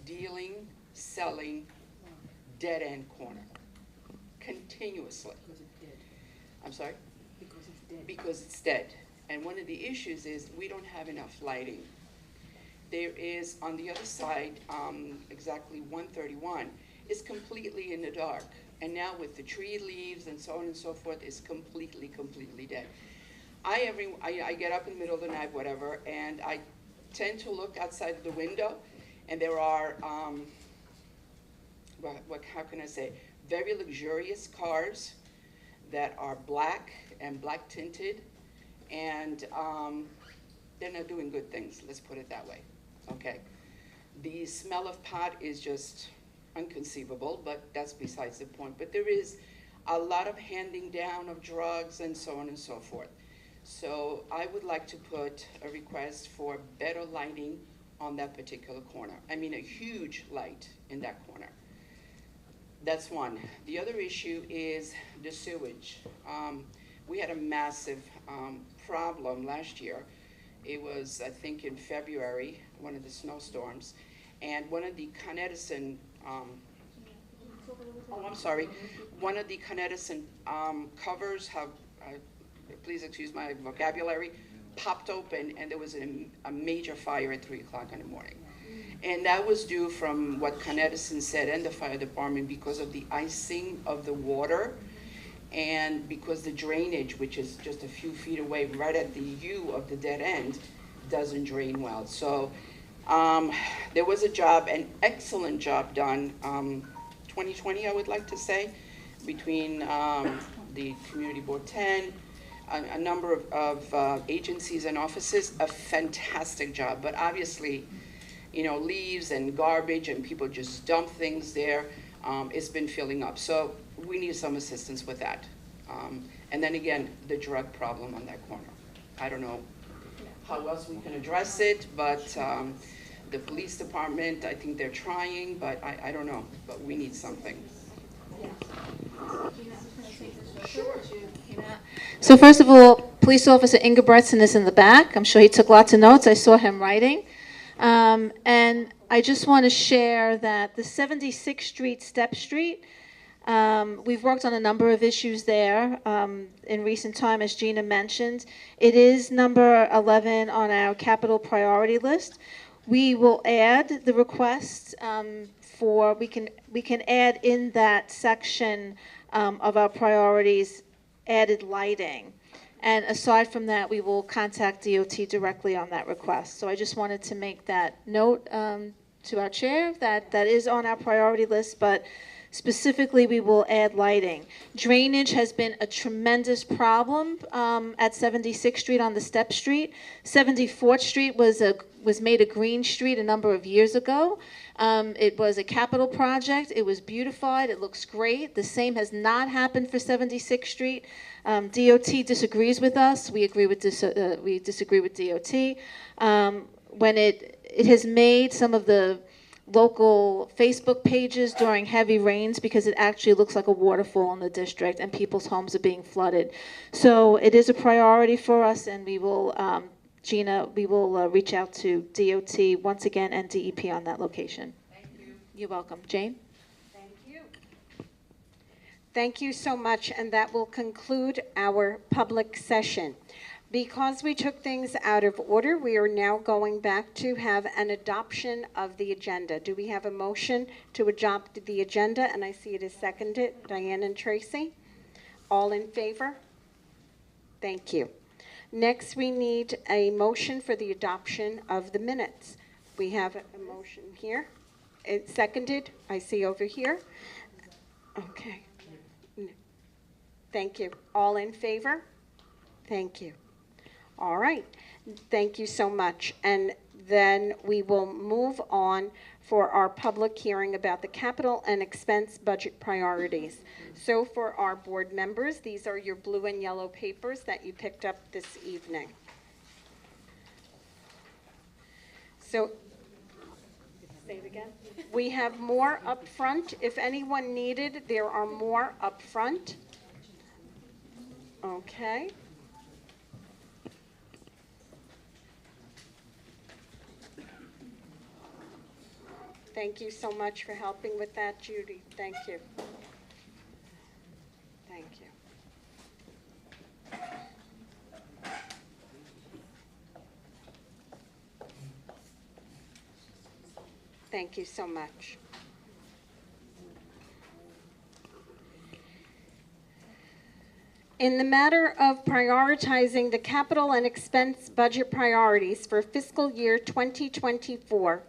dealing, selling, dead end corner, continuously. I'm sorry? Because it's dead. Because it's dead. And one of the issues is we don't have enough lighting. There is, on the other side, exactly 131, is completely in the dark. And now with the tree leaves and so on and so forth, it's completely, completely dead. I get up in the middle of the night, whatever, and I tend to look outside of the window, and there are, how can I say, very luxurious cars that are black and black tinted, and they're not doing good things, let's put it that way, okay? The smell of pot is just inconceivable, but that's besides the point. But there is a lot of handing down of drugs and so on and so forth. So I would like to put a request for better lighting on that particular corner. I mean, a huge light in that corner. That's one. The other issue is the sewage. We had a massive problem last year. It was, I think, in February, one of the snowstorms, and one of the Conedison, one of the Conedison covers have, please excuse my vocabulary, popped open, and there was a major fire at 3 o'clock in the morning. And that was due, from what Conedison said and the fire department, because of the icing of the water, and because the drainage, which is just a few feet away, right at the U of the dead end, doesn't drain well. So there was a job, an excellent job done, 2020, I would like to say, between the Community Board 10, a number of agencies and offices, a fantastic job. But obviously, you know, leaves and garbage and people just dump things there. It's been filling up. So we need some assistance with that. And then again, the drug problem on that corner. I don't know how else we can address it, but the police department, I think they're trying, but I don't know, but we need something. So first of all, Police Officer Ingebretson is in the back. I'm sure he took lots of notes. I saw him writing. And I just want to share that the 76th Street, Step Street, we've worked on a number of issues there in recent time, as Gina mentioned. It is number 11 on our capital priority list. We will add the request for, we can add in that section of our priorities added lighting. And aside from that, we will contact DOT directly on that request. So I just wanted to make that note to our chair that that is on our priority list, but specifically we will add lighting. Drainage has been a tremendous problem at 76th Street on the Step Street. 74th Street was made a green street a number of years ago. It was a capital project. It was beautified. It looks great. The same has not happened for 76th Street. DOT disagrees with us. We agree with we disagree with DOT. When it has made some of the local Facebook pages during heavy rains because it actually looks like a waterfall in the district and people's homes are being flooded. So it is a priority for us, and we will, Gina, we will reach out to DOT once again and DEP on that location. Thank you. You're welcome. Jane? Thank you. Thank you so much, and that will conclude our public session. Because we took things out of order, we are now going back to have an adoption of the agenda. Do we have a motion to adopt the agenda? And I see it is seconded. Diane and Tracy. All in favor? Thank you. Next, we need a motion for the adoption of the minutes. We have a motion here. It's seconded. I see over here. Okay. Thank you. All in favor? Thank you. All right, thank you so much. And then we will move on for our public hearing about the capital and expense budget priorities. So for our board members, these are your blue and yellow papers that you picked up this evening. So, say it again. We have more up front. If anyone needed, there are more up front. Okay. Thank you so much for helping with that, Judy. Thank you. Thank you. Thank you so much. In the matter of prioritizing the capital and expense budget priorities for fiscal year 2024,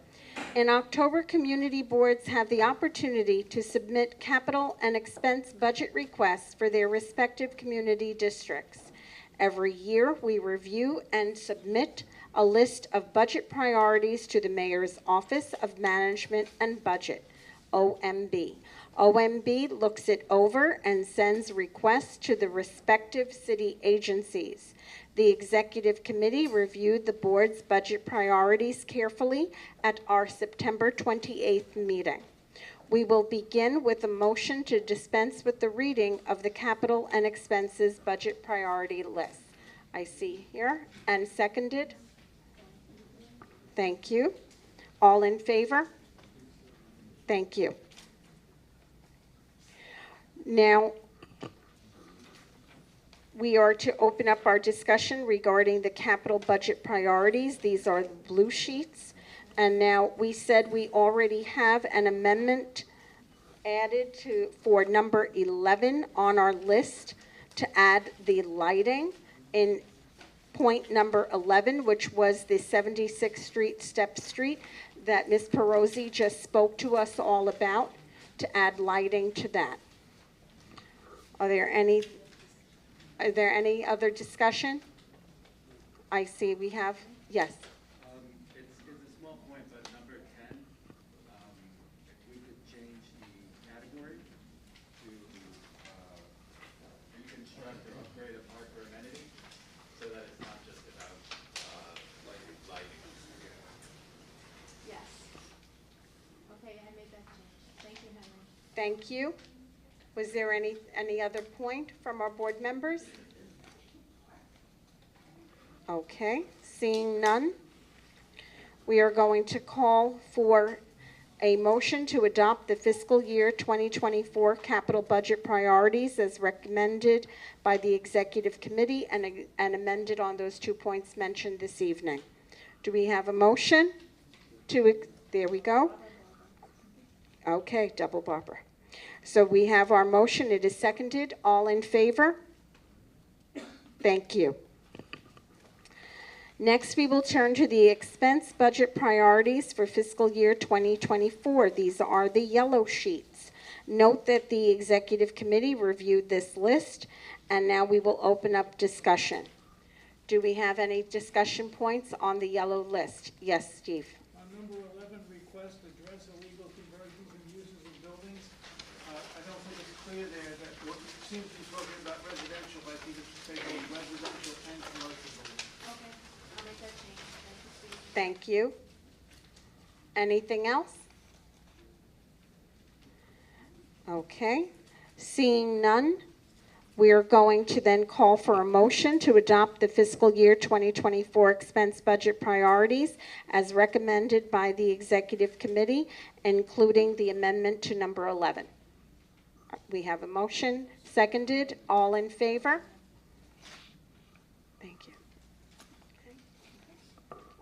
in October, community boards have the opportunity to submit capital and expense budget requests for their respective community districts. Every year, we review and submit a list of budget priorities to the Mayor's Office of Management and Budget, OMB. OMB looks it over and sends requests to the respective city agencies. The Executive Committee reviewed the board's budget priorities carefully at our September 28th meeting. We will begin with a motion to dispense with the reading of the capital and expenses budget priority list. I see here, and seconded. Thank you. All in favor? Thank you. Now, we are to open up our discussion regarding the capital budget priorities. These are the blue sheets. And now we said we already have an amendment added for number 11 on our list to add the lighting in point number 11, which was the 76th Street, Step Street, that Ms. Perosi just spoke to us all about, to add lighting to that. Are there any other discussion? I see we have, yes. It's a small point, but number 10, if we could change the category to reconstruct or upgrade a park or amenity, so that it's not just about lighting. Yes. Okay, I made that change. Thank you, Henry. Thank you. Was there any other point from our board members? Okay, seeing none, we are going to call for a motion to adopt the fiscal year 2024 capital budget priorities as recommended by the Executive Committee and amended on those 2 points mentioned this evening. Do we have a motion? There we go. Okay, double Barbara. So we have our motion. It is seconded. All in favor? Thank you. Next, we will turn to the expense budget priorities for fiscal year 2024. These are the yellow sheets. Note that the Executive Committee reviewed this list, and now we will open up discussion. Do we have any discussion points on the yellow list? Yes, Steve. On number 11, request address illegal conversions and uses of buildings. I don't think it's clear there that what seems to be talking about residential, but I think it should say both residential and commercial buildings. Okay, I'll make that change. Thank you. Anything else? Okay. Seeing none, we are going to then call for a motion to adopt the fiscal year 2024 expense budget priorities as recommended by the Executive Committee, including the amendment to number 11. We have a motion, seconded. All in favor? Thank you.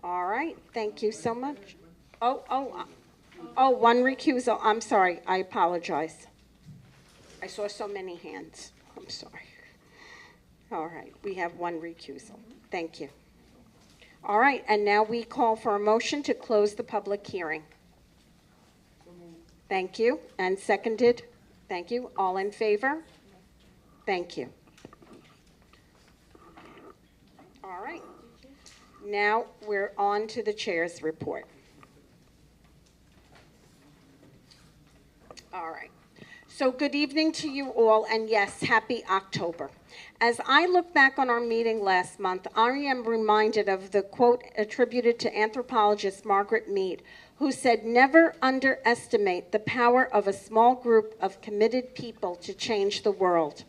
All right, thank you so much. One recusal. I'm sorry, I apologize. I saw so many hands. I'm sorry. All right, we have one recusal. Thank you. All right, and now we call for a motion to close the public hearing. Thank you, and seconded. Thank you. All in favor? Thank you. All right. Now we're on to the chair's report. All right. So good evening to you all, and yes, happy October. As I look back on our meeting last month, I am reminded of the quote attributed to anthropologist Margaret Mead, who said, "Never underestimate the power of a small group of committed people to change the world."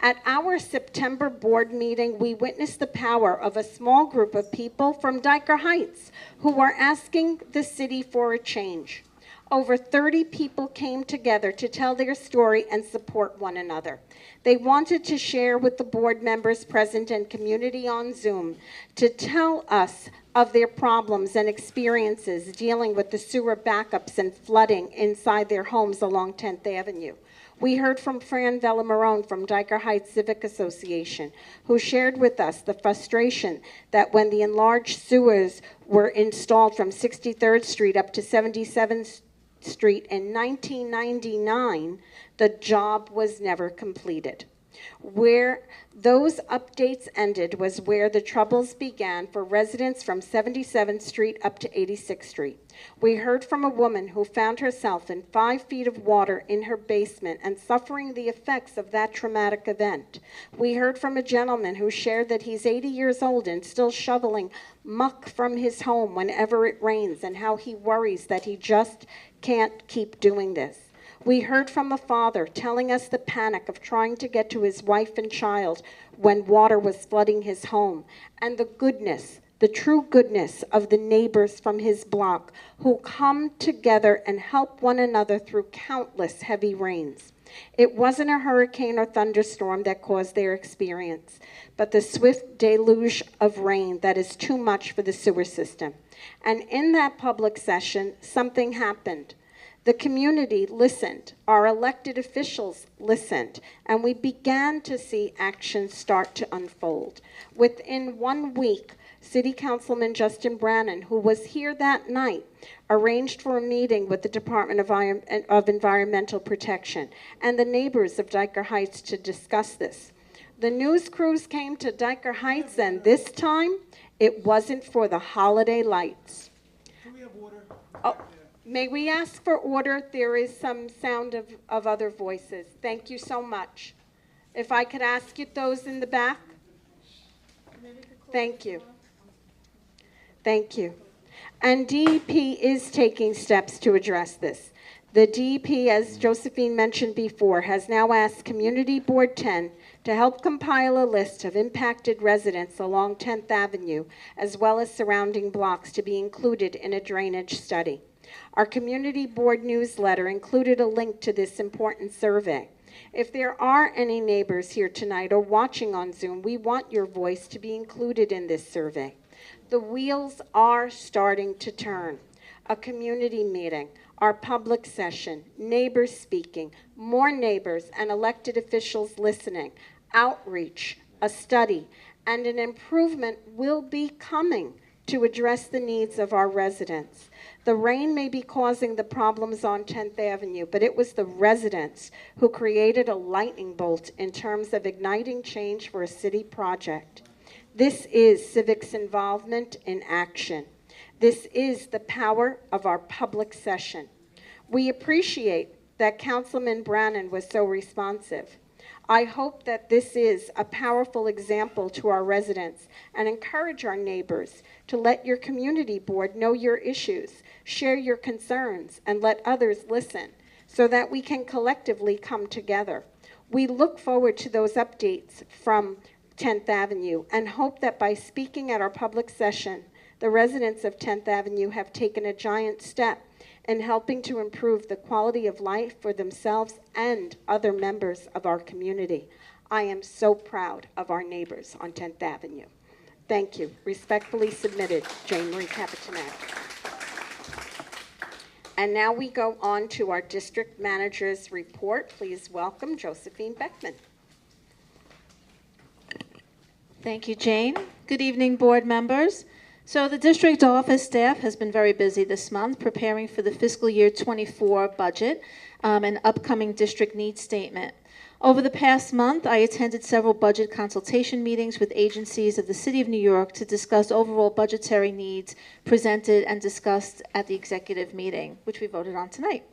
At our September board meeting, we witnessed the power of a small group of people from Dyker Heights who are asking the city for a change. Over 30 people came together to tell their story and support one another. They wanted to share with the board members present and community on Zoom to tell us of their problems and experiences dealing with the sewer backups and flooding inside their homes along 10th Avenue. We heard from Fran Vellamarone from Dyker Heights Civic Association, who shared with us the frustration that when the enlarged sewers were installed from 63rd Street up to 77th Street in 1999, the job was never completed. Where those updates ended was where the troubles began for residents from 77th Street up to 86th Street. We heard from a woman who found herself in 5 feet of water in her basement and suffering the effects of that traumatic event. We heard from a gentleman who shared that he's 80 years old and still shoveling muck from his home whenever it rains, and how he worries that he just can't keep doing this. We heard from a father telling us the panic of trying to get to his wife and child when water was flooding his home, and the goodness, the true goodness of the neighbors from his block who come together and help one another through countless heavy rains. It wasn't a hurricane or thunderstorm that caused their experience, but the swift deluge of rain that is too much for the sewer system. And in that public session, something happened. The community listened, our elected officials listened, and we began to see action start to unfold. Within 1 week, City Councilman Justin Brannan, who was here that night, arranged for a meeting with the Department of Environmental Protection and the neighbors of Dyker Heights to discuss this. The news crews came to Dyker Heights, and this time, it wasn't for the holiday lights. Do we have water? Oh, may we ask for order? There is some sound of other voices. Thank you so much. If I could ask you those in the back. Thank you. Thank you. And DEP is taking steps to address this. The DEP, as Josephine mentioned before, has now asked Community Board 10 to help compile a list of impacted residents along 10th Avenue, as well as surrounding blocks, to be included in a drainage study. Our Community Board newsletter included a link to this important survey. If there are any neighbors here tonight or watching on Zoom, we want your voice to be included in this survey. The wheels are starting to turn. A community meeting, our public session, neighbors speaking, more neighbors and elected officials listening, outreach, a study, and an improvement will be coming to address the needs of our residents. The rain may be causing the problems on 10th Avenue, but it was the residents who created a lightning bolt in terms of igniting change for a city project. This is civics involvement in action. This is the power of our public session. We appreciate that Councilman Brannan was so responsive. I hope that this is a powerful example to our residents and encourage our neighbors to let your community board know your issues, share your concerns, and let others listen so that we can collectively come together. We look forward to those updates from 10th Avenue and hope that by speaking at our public session, the residents of 10th Avenue have taken a giant step in helping to improve the quality of life for themselves and other members of our community. I am so proud of our neighbors on 10th Avenue. Thank you. Respectfully submitted, Jane Marie Capitanetti. And now we go on to our district manager's report. Please welcome Josephine Beckman. Thank you, Jane. Good evening, board members. So the district office staff has been very busy this month preparing for the fiscal year 24 budget and upcoming district needs statement. Over the past month, I attended several budget consultation meetings with agencies of the City of New York to discuss overall budgetary needs presented and discussed at the executive meeting, which we voted on tonight.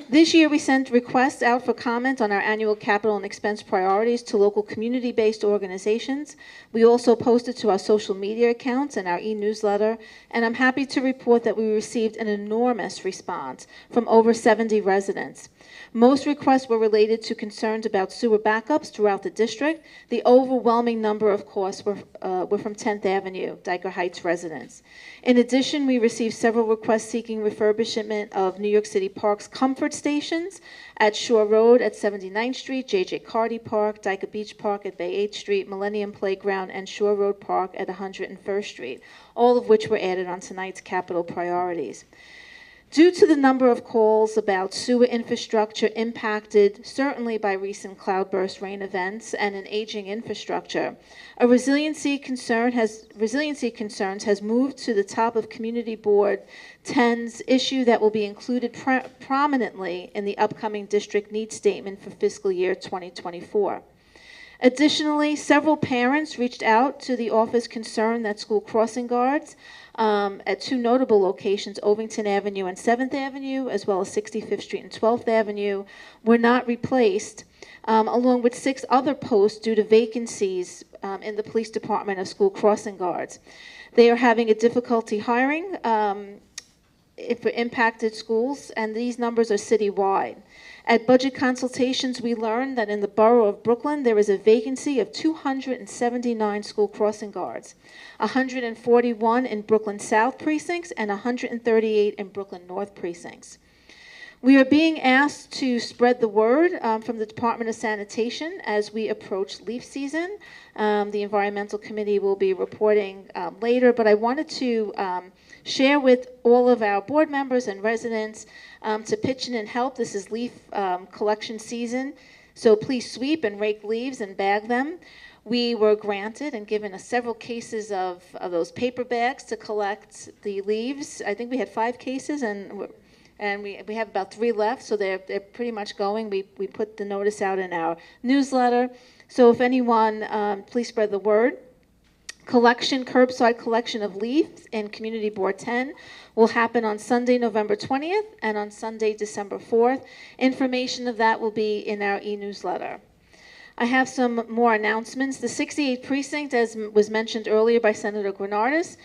This year, we sent requests out for comment on our annual capital and expense priorities to local community-based organizations. We also posted to our social media accounts and our e-newsletter, and I'm happy to report that we received an enormous response from over 70 residents. Most requests were related to concerns about sewer backups throughout the district. The overwhelming number, of course, were from 10th Avenue, Dyker Heights residents. In addition, we received several requests seeking refurbishment of New York City Park's comfort stations at Shore Road at 79th Street, J.J. Carty Park, Dyker Beach Park at Bay 8th Street, Millennium Playground, and Shore Road Park at 101st Street, all of which were added on tonight's capital priorities. Due to the number of calls about sewer infrastructure impacted certainly by recent cloudburst rain events and an aging infrastructure, a resiliency concerns has moved to the top of Community Board 10's issue that will be included prominently in the upcoming district needs statement for fiscal year 2024. Additionally, several parents reached out to the office concerned that school crossing guards at two notable locations, Ovington Avenue and 7th Avenue, as well as 65th Street and 12th Avenue, were not replaced, along with 6 other posts due to vacancies in the police department of school crossing guards. They are having a difficulty hiring for impacted schools, and these numbers are citywide. At budget consultations, we learned that in the borough of Brooklyn, there is a vacancy of 279 school crossing guards, 141 in Brooklyn South precincts, and 138 in Brooklyn North precincts. We are being asked to spread the word from the Department of Sanitation as we approach leaf season. The Environmental Committee will be reporting later, but I wanted to share with all of our board members and residents to pitch in and help. This is leaf collection season, so please sweep and rake leaves and bag them. We were granted and given several cases of those paper bags to collect the leaves. I think we had 5 cases, and we have about 3 left, so they're pretty much going. We put the notice out in our newsletter. So if anyone, please spread the word. Curbside collection of leaves in Community Board 10 will happen on Sunday, November 20th, and on Sunday, December 4th. Information of that will be in our e-newsletter. I have some more announcements. The 68th precinct, as was mentioned earlier by Senator Granardis,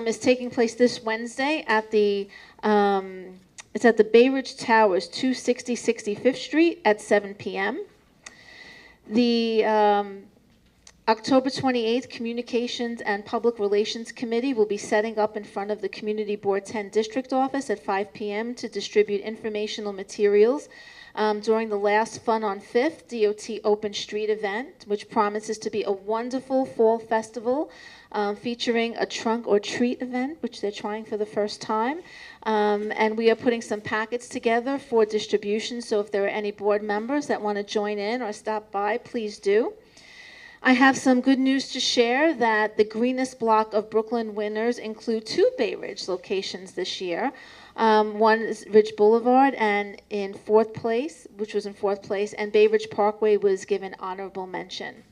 is taking place this Wednesday at the it's at the Bay Ridge Towers, 260 65th Street at 7 p.m. The October 28th Communications and Public Relations Committee will be setting up in front of the Community Board 10 District Office at 5 p.m. to distribute informational materials during the last Fun on 5th DOT Open Street event, which promises to be a wonderful fall festival featuring a trunk or treat event, which they're trying for the first time. And we are putting some packets together for distribution, so if there are any board members that want to join in or stop by, please do. I have some good news to share that the greenest block of Brooklyn winners include 2 Bay Ridge locations this year. One is Ridge Boulevard and in 4th place, which was in 4th place, and Bay Ridge Parkway was given honorable mention.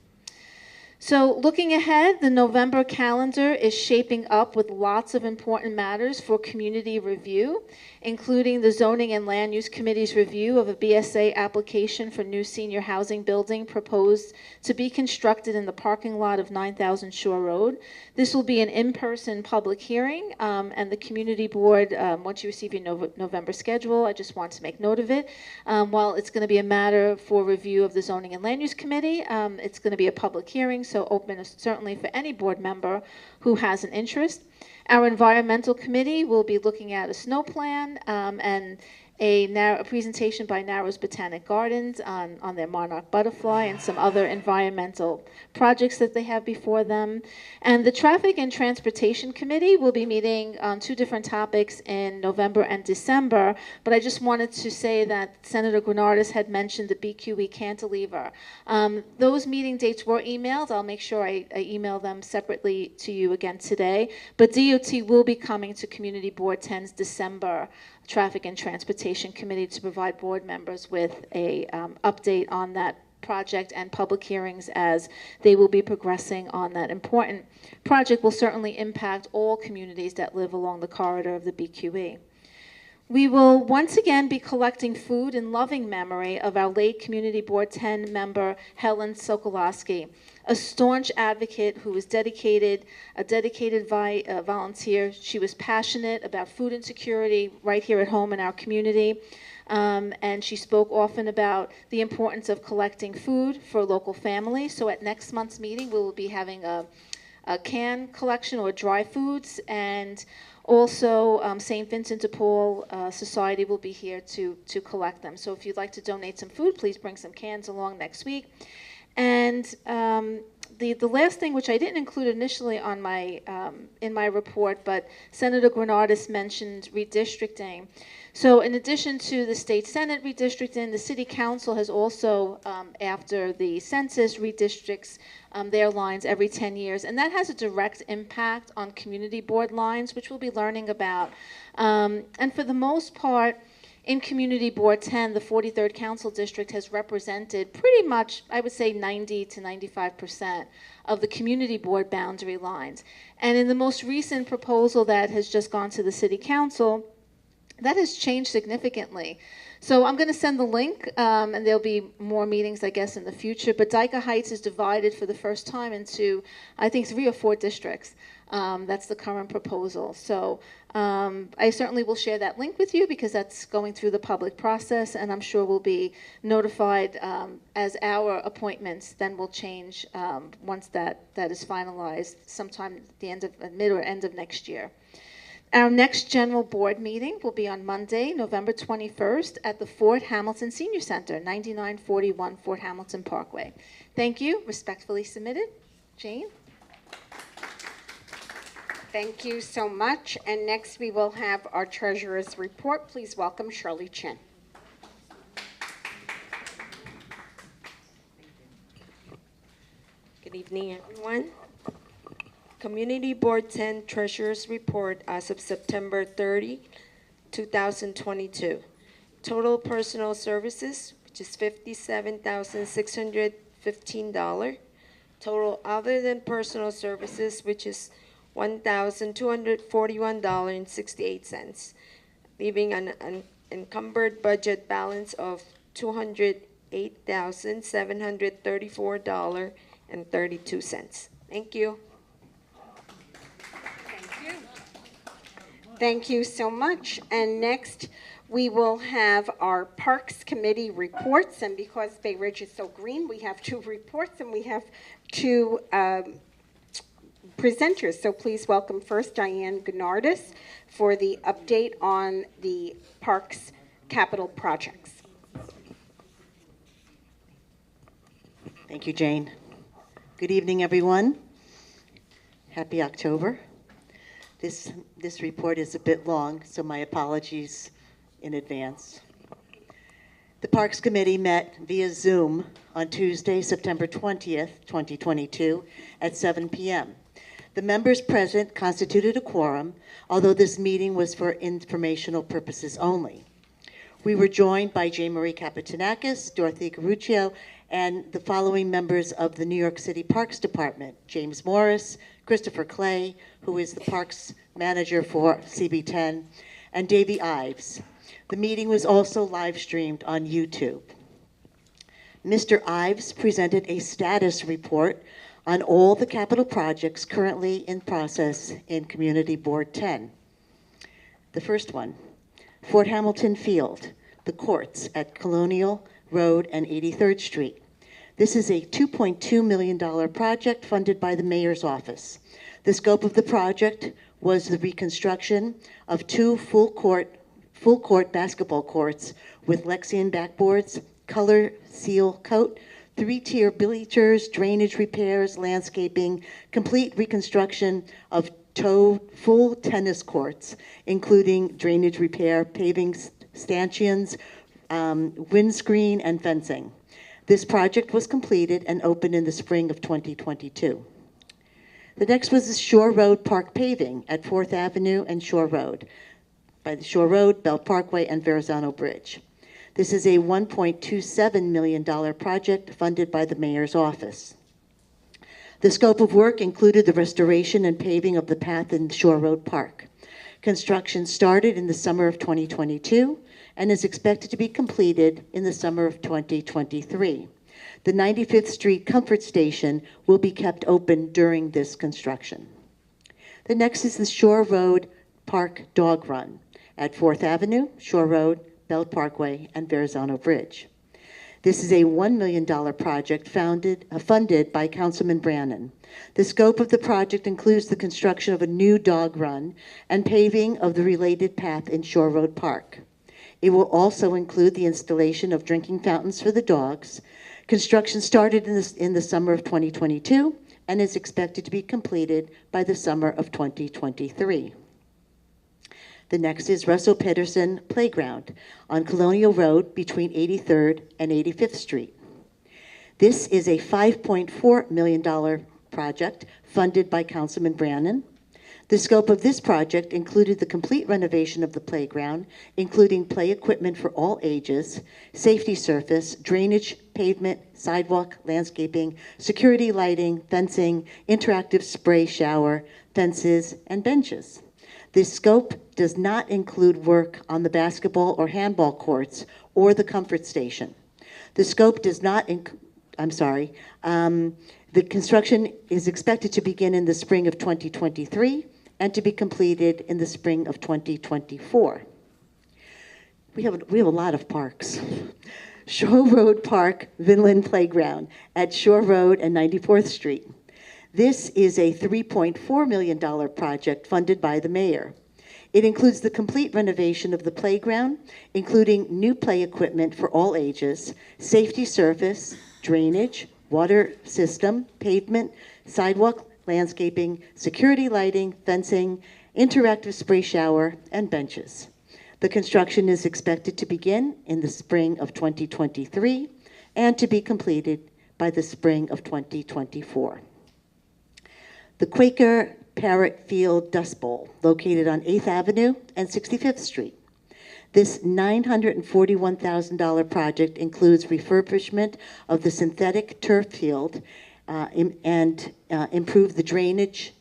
So looking ahead, the November calendar is shaping up with lots of important matters for community review, including the Zoning and Land Use Committee's review of a BSA application for new senior housing building proposed to be constructed in the parking lot of 9000 Shore Road. This will be an in-person public hearing, and the community board, once you receive your November schedule, I just want to make note of it. While it's going to be a matter for review of the Zoning and Land Use Committee, it's going to be a public hearing, so open certainly for any board member who has an interest. Our environmental committee will be looking at a snow plan and a presentation by Narrows Botanic Gardens on their monarch butterfly and some other environmental projects that they have before them. And the Traffic and Transportation Committee will be meeting on 2 different topics in November and December, but I just wanted to say that Senator Granardis had mentioned the BQE cantilever. Those meeting dates were emailed. I'll make sure I email them separately to you again today, but DOT will be coming to Community Board 10's December Traffic and Transportation Committee to provide board members with a update on that project and public hearings as they will be progressing on that important project. Will certainly impact all communities that live along the corridor of the BQE. We will once again be collecting food in loving memory of our late Community Board 10 member Helen Sokolowski, a staunch advocate who was a dedicated volunteer. She was passionate about food insecurity right here at home in our community. And she spoke often about the importance of collecting food for local families. So at next month's meeting, we will be having a can collection or dry foods, and also St. Vincent de Paul Society will be here to collect them. So if you'd like to donate some food, please bring some cans along next week. And the last thing, which I didn't include initially on my in my report, but Senator Granardis mentioned redistricting. So in addition to the state senate redistricting, the city council has also, after the census, redistricts their lines every 10 years. And that has a direct impact on community board lines, which we'll be learning about. And for the most part, in Community Board 10, the 43rd Council District has represented pretty much, I would say, 90 to 95% of the community board boundary lines. And in the most recent proposal that has just gone to the City Council, that has changed significantly. So I'm going to send the link, and there'll be more meetings, I guess, in the future. But Dyker Heights is divided for the first time into, I think, 3 or 4 districts. That's the current proposal. So I certainly will share that link with you because that's going through the public process, and I'm sure we'll be notified as our appointments then will change once that is finalized sometime at the end of mid or end of next year. Our next general board meeting will be on Monday, November 21st at the Fort Hamilton Senior Center, 9941 Fort Hamilton Parkway. Thank you. Respectfully submitted. Jane? Thank you so much. And next we will have our treasurer's report. Please welcome Shirley Chin. Good evening, everyone. Community Board 10 Treasurer's Report as of September 30, 2022. Total personal services, which is $57,615. Total other than personal services, which is $1,241.68, leaving an encumbered budget balance of $208,734.32. Thank you. Thank you so much. And next, we will have our Parks Committee reports. And because Bay Ridge is so green, we have 2 reports and we have 2 presenters. So please welcome first Diane Granardis for the update on the Parks capital projects. Thank you, Jane. Good evening, everyone. Happy October. This report is a bit long, so my apologies in advance. The Parks Committee met via Zoom on Tuesday, September 20th, 2022 at 7 p.m. The members present constituted a quorum, although this meeting was for informational purposes only. We were joined by J. Marie Kapitanakis, Dorothy Caruccio, and the following members of the New York City Parks Department: James Morris, Christopher Clay, who is the Parks Manager for CB10, and Davey Ives. The meeting was also live streamed on YouTube. Mr. Ives presented a status report on all the capital projects currently in process in Community Board 10. The first one, Fort Hamilton Field, the courts at Colonial Road and 83rd Street. This is a $2.2 million project funded by the Mayor's Office. The scope of the project was the reconstruction of 2 full court basketball courts with Lexian backboards, color seal coat, 3-tier bleachers, drainage repairs, landscaping, complete reconstruction of full tennis courts, including drainage repair, paving, stanchions, windscreen, and fencing. This project was completed and opened in the spring of 2022. The next was the Shore Road Park paving at 4th Avenue and Shore Road, by the Shore Road, Belt Parkway, and Verrazano Bridge. This is a $1.27 million project funded by the Mayor's Office. The scope of work included the restoration and paving of the path in Shore Road Park. Construction started in the summer of 2022 and is expected to be completed in the summer of 2023. The 95th Street Comfort Station will be kept open during this construction. The next is the Shore Road Park Dog Run at 4th Avenue, Shore Road, Belt Parkway, and Verrazano Bridge. This is a $1 million project funded by Councilman Brannan. The scope of the project includes the construction of a new dog run and paving of the related path in Shore Road Park. It will also include the installation of drinking fountains for the dogs. Construction started in the summer of 2022 and is expected to be completed by the summer of 2023. The next is Russell Peterson Playground on Colonial Road between 83rd and 85th Street. This is a $5.4 million project funded by Councilman Brannan. The scope of this project included the complete renovation of the playground, including play equipment for all ages, safety surface, drainage, pavement, sidewalk, landscaping, security lighting, fencing, interactive spray shower, fences, and benches. This scope does not include work on the basketball or handball courts or the comfort station. The scope does not the construction is expected to begin in the spring of 2023 and to be completed in the spring of 2024. We have a lot of parks. Shore Road Park Vinland Playground at Shore Road and 94th Street. This is a $3.4 million project funded by the mayor. It includes the complete renovation of the playground, including new play equipment for all ages, safety surface, drainage, water system, pavement, sidewalk, landscaping, security lighting, fencing, interactive spray shower, and benches. The construction is expected to begin in the spring of 2023 and to be completed by the spring of 2024. The Quaker Parrot Field Dust Bowl, located on 8th Avenue and 65th Street. This $941,000 project includes refurbishment of the synthetic turf field and improve the drainage.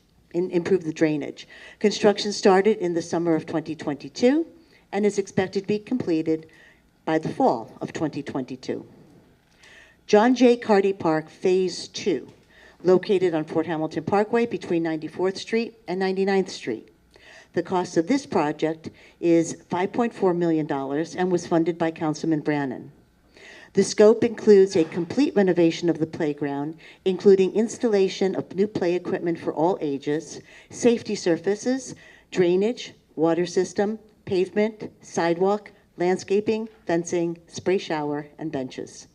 Construction started in the summer of 2022 and is expected to be completed by the fall of 2022. John J. Carty Park Phase 2, located on Fort Hamilton Parkway between 94th Street and 99th Street. The cost of this project is $5.4 million and was funded by Councilman Brannan. The scope includes a complete renovation of the playground, including installation of new play equipment for all ages, safety surfaces, drainage, water system, pavement, sidewalk, landscaping, fencing, spray shower, and benches.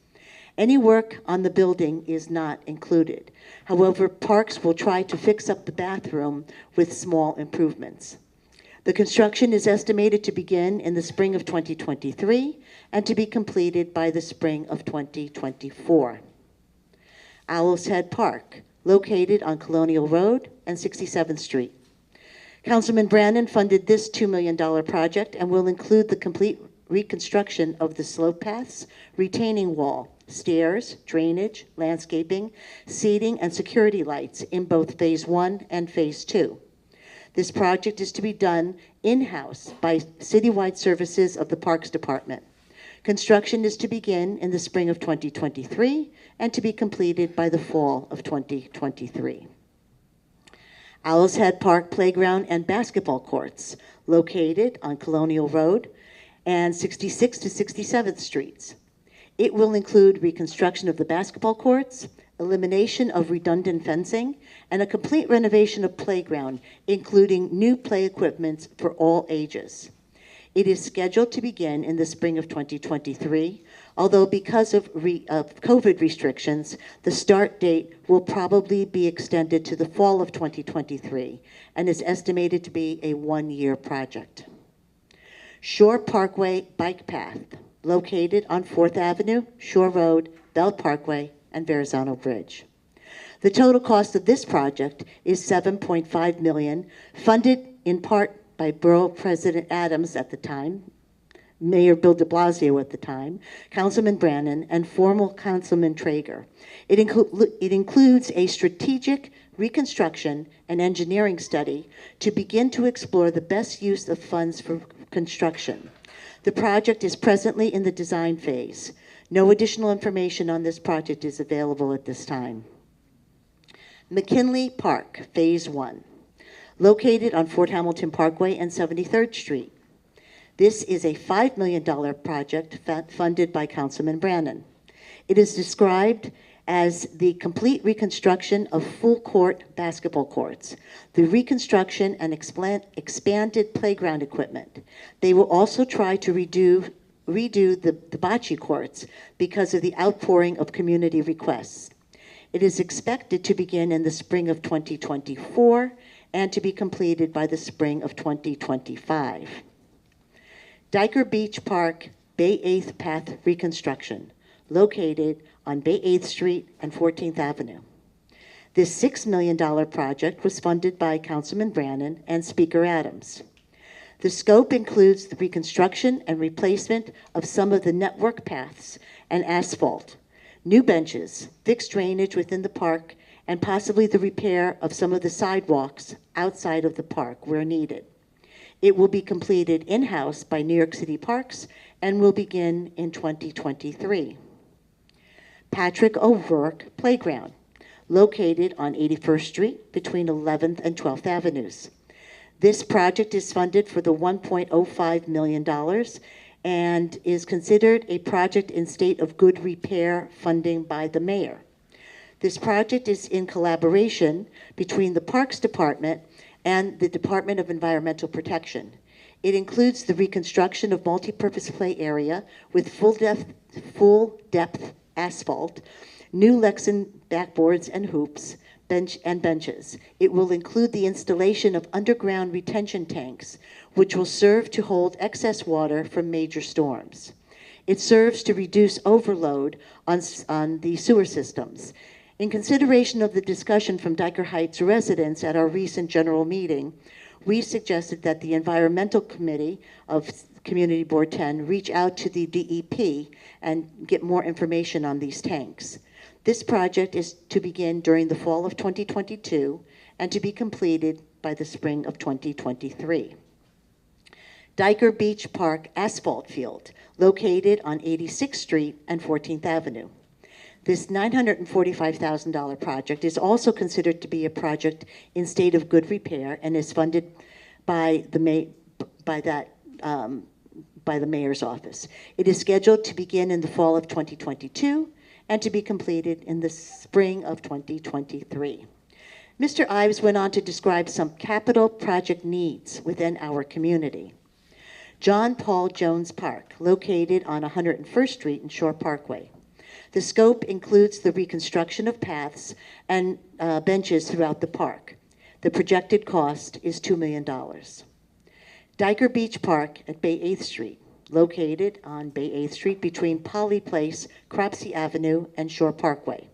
Any work on the building is not included. However, Parks will try to fix up the bathroom with small improvements. The construction is estimated to begin in the spring of 2023 and to be completed by the spring of 2024. Owl's Head Park, located on Colonial Road and 67th Street. Councilman Brannan funded this $2 million project and will include the complete reconstruction of the slope paths, retaining wall, stairs, drainage, landscaping, seating, and security lights in both Phase 1 and Phase 2. This project is to be done in-house by citywide services of the Parks Department. Construction is to begin in the spring of 2023 and to be completed by the fall of 2023. Owl's Head Park Playground and Basketball Courts, located on Colonial Road and 66th to 67th Streets. It will include reconstruction of the basketball courts, elimination of redundant fencing, and a complete renovation of playground, including new play equipment for all ages. It is scheduled to begin in the spring of 2023, although because of COVID restrictions, the start date will probably be extended to the fall of 2023 and is estimated to be a one-year project. Shore Parkway Bike Path, located on 4th Avenue, Shore Road, Bell Parkway, and Verrazano Bridge. The total cost of this project is $7.5 million, funded in part by Borough President Adams at the time, Mayor Bill de Blasio at the time, Councilman Brannan, and former Councilman Traeger. It includes a strategic reconstruction and engineering study to begin to explore the best use of funds for construction. The project is presently in the design phase. No additional information on this project is available at this time. Mckinley Park, Phase 1, located on Fort Hamilton Parkway and 73rd Street. This is a $5 million project funded by Councilman Brannan. It is described as the complete reconstruction of full-court basketball courts, the reconstruction and expanded playground equipment. They will also try to redo the bocce courts because of the outpouring of community requests. It is expected to begin in the spring of 2024 and to be completed by the spring of 2025. Dyker Beach Park Bay 8th Path Reconstruction, located on Bay 8th Street and 14th Avenue. This $6 million project was funded by Councilman Brannan and Speaker Adams. The scope includes the reconstruction and replacement of some of the network paths and asphalt, new benches, fixed drainage within the park, and possibly the repair of some of the sidewalks outside of the park where needed. It will be completed in-house by New York City Parks and will begin in 2023. Patrick Overt Playground, located on 81st Street between 11th and 12th Avenues. This project is funded for the $1.05 million and is considered a project in state of good repair funding by the mayor. This project is in collaboration between the Parks Department and the Department of Environmental Protection. It includes the reconstruction of multipurpose play area with full depth asphalt, new Lexan backboards and hoops, benches. It will include the installation of underground retention tanks, which will serve to hold excess water from major storms. It serves to reduce overload on the sewer systems. In consideration of the discussion from Dyker Heights residents at our recent general meeting, we suggested that the Environmental Committee of Community Board 10 reach out to the DEP and get more information on these tanks. This project is to begin during the fall of 2022 and to be completed by the spring of 2023. Dyker Beach Park Asphalt Field, located on 86th Street and 14th Avenue. This $945,000 project is also considered to be a project in state of good repair and is funded by the mayor's office. It is scheduled to begin in the fall of 2022 and to be completed in the spring of 2023. Mr. Ives went on to describe some capital project needs within our community. John Paul Jones Park, located on 101st Street and Shore Parkway. The scope includes the reconstruction of paths and benches throughout the park. The projected cost is $2 million. Dyker Beach Park at Bay 8th Street, located on Bay 8th Street between Polly Place, Cropsey Avenue, and Shore Parkway.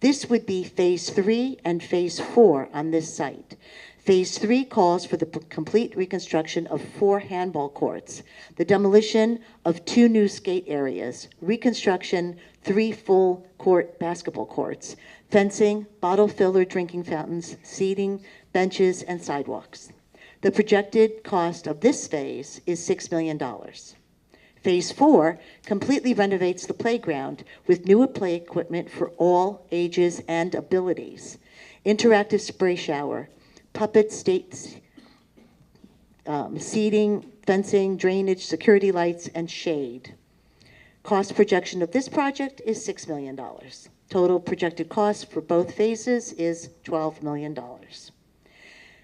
This would be Phase 3 and Phase 4 on this site. Phase 3 calls for the complete reconstruction of 4 handball courts, the demolition of 2 new skate areas, reconstruction 3 full court basketball courts, fencing, bottle filler drinking fountains, seating, benches, and sidewalks. The projected cost of this phase is $6 million. Phase 4 completely renovates the playground with new play equipment for all ages and abilities, interactive spray shower, puppet states, seating, fencing, drainage, security lights, and shade. Cost projection of this project is $6 million. Total projected cost for both phases is $12 million.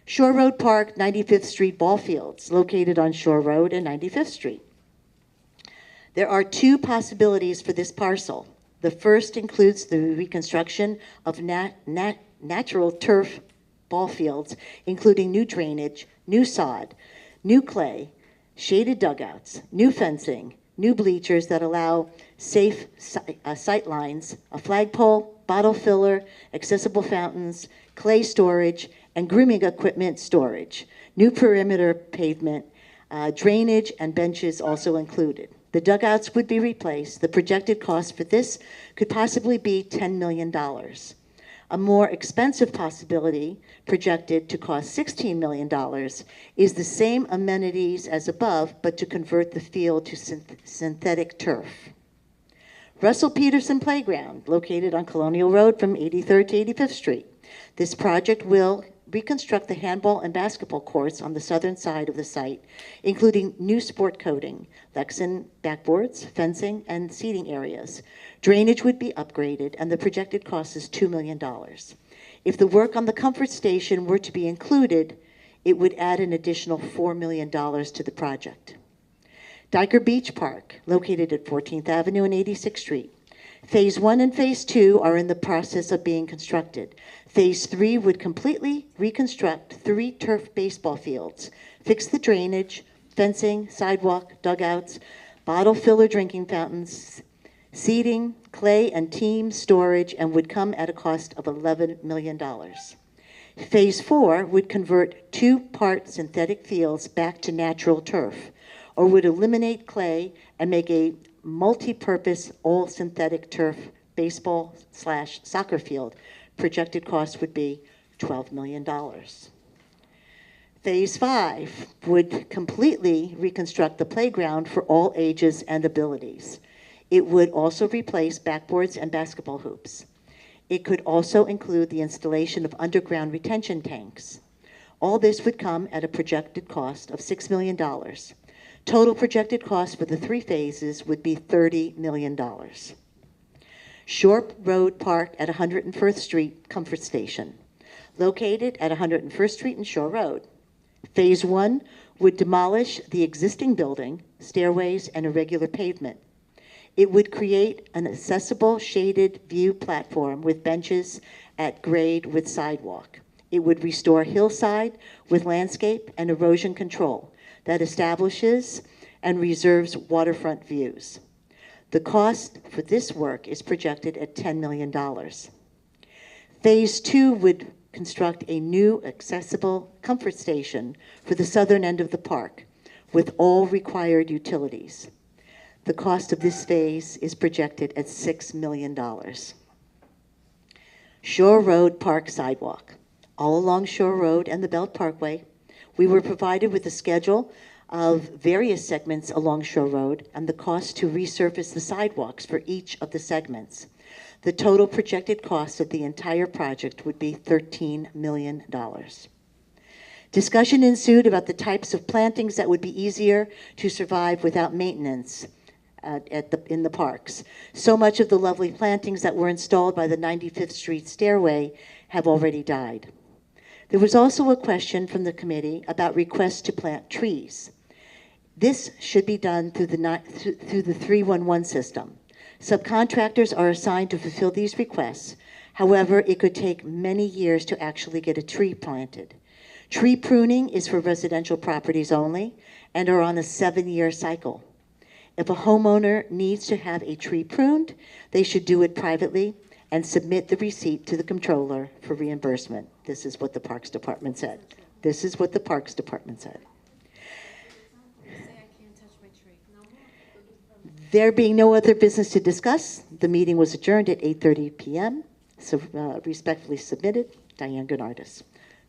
Shore Road Park, 95th Street ball fields, located on Shore Road and 95th Street. There are 2 possibilities for this parcel. The first includes the reconstruction of natural turf ball fields, including new drainage, new sod, new clay, shaded dugouts, new fencing, new bleachers that allow safe sight lines, a flagpole, bottle filler, accessible fountains, clay storage, and grooming equipment storage, new perimeter pavement, drainage, and benches also included. The dugouts would be replaced. The projected cost for this could possibly be $10 million. A more expensive possibility, projected to cost $16 million, is the same amenities as above, but to convert the field to synthetic turf. Russell Peterson Playground, located on Colonial Road from 83rd to 85th Street. This project will reconstruct the handball and basketball courts on the southern side of the site, including new sport coating, Lexan backboards, fencing, and seating areas. Drainage would be upgraded, and the projected cost is $2 million. If the work on the comfort station were to be included, it would add an additional $4 million to the project. Dyker Beach Park, located at 14th Avenue and 86th Street. Phase 1 and Phase 2 are in the process of being constructed. Phase 3 would completely reconstruct 3 turf baseball fields, fix the drainage, fencing, sidewalk, dugouts, bottle filler drinking fountains, seating, clay and team storage, and would come at a cost of $11 million. Phase 4 would convert 2-part synthetic fields back to natural turf, or would eliminate clay and make a multi-purpose all-synthetic turf baseball/soccer field. Projected cost would be $12 million. Phase 5 would completely reconstruct the playground for all ages and abilities. It would also replace backboards and basketball hoops. It could also include the installation of underground retention tanks. All this would come at a projected cost of $6 million. Total projected cost for the 3 phases would be $30 million. Shore Road Park at 101st Street Comfort Station, located at 101st Street and Shore Road. Phase 1 would demolish the existing building, stairways, and irregular pavement. It would create an accessible shaded view platform with benches at grade with sidewalk. It would restore hillside with landscape and erosion control that establishes and reserves waterfront views. The cost for this work is projected at $10 million. Phase 2 would construct a new accessible comfort station for the southern end of the park with all required utilities. The cost of this phase is projected at $6 million. Shore Road Park sidewalk. All along Shore Road and the Belt Parkway, we were provided with a schedule of various segments along Shore Road and the cost to resurface the sidewalks for each of the segments. The total projected cost of the entire project would be $13 million. Discussion ensued about the types of plantings that would be easier to survive without maintenance in the parks. So much of the lovely plantings that were installed by the 95th Street stairway have already died. There was also a question from the committee about requests to plant trees. This should be done through the 311 system. Subcontractors are assigned to fulfill these requests. However, it could take many years to actually get a tree planted. Tree pruning is for residential properties only and are on a 7-year cycle. If a homeowner needs to have a tree pruned, they should do it privately and submit the receipt to the controller for reimbursement. This is what the Parks Department said. This is what the Parks Department said. There being no other business to discuss, the meeting was adjourned at 8:30 p.m. So respectfully submitted, Diane Gennardis.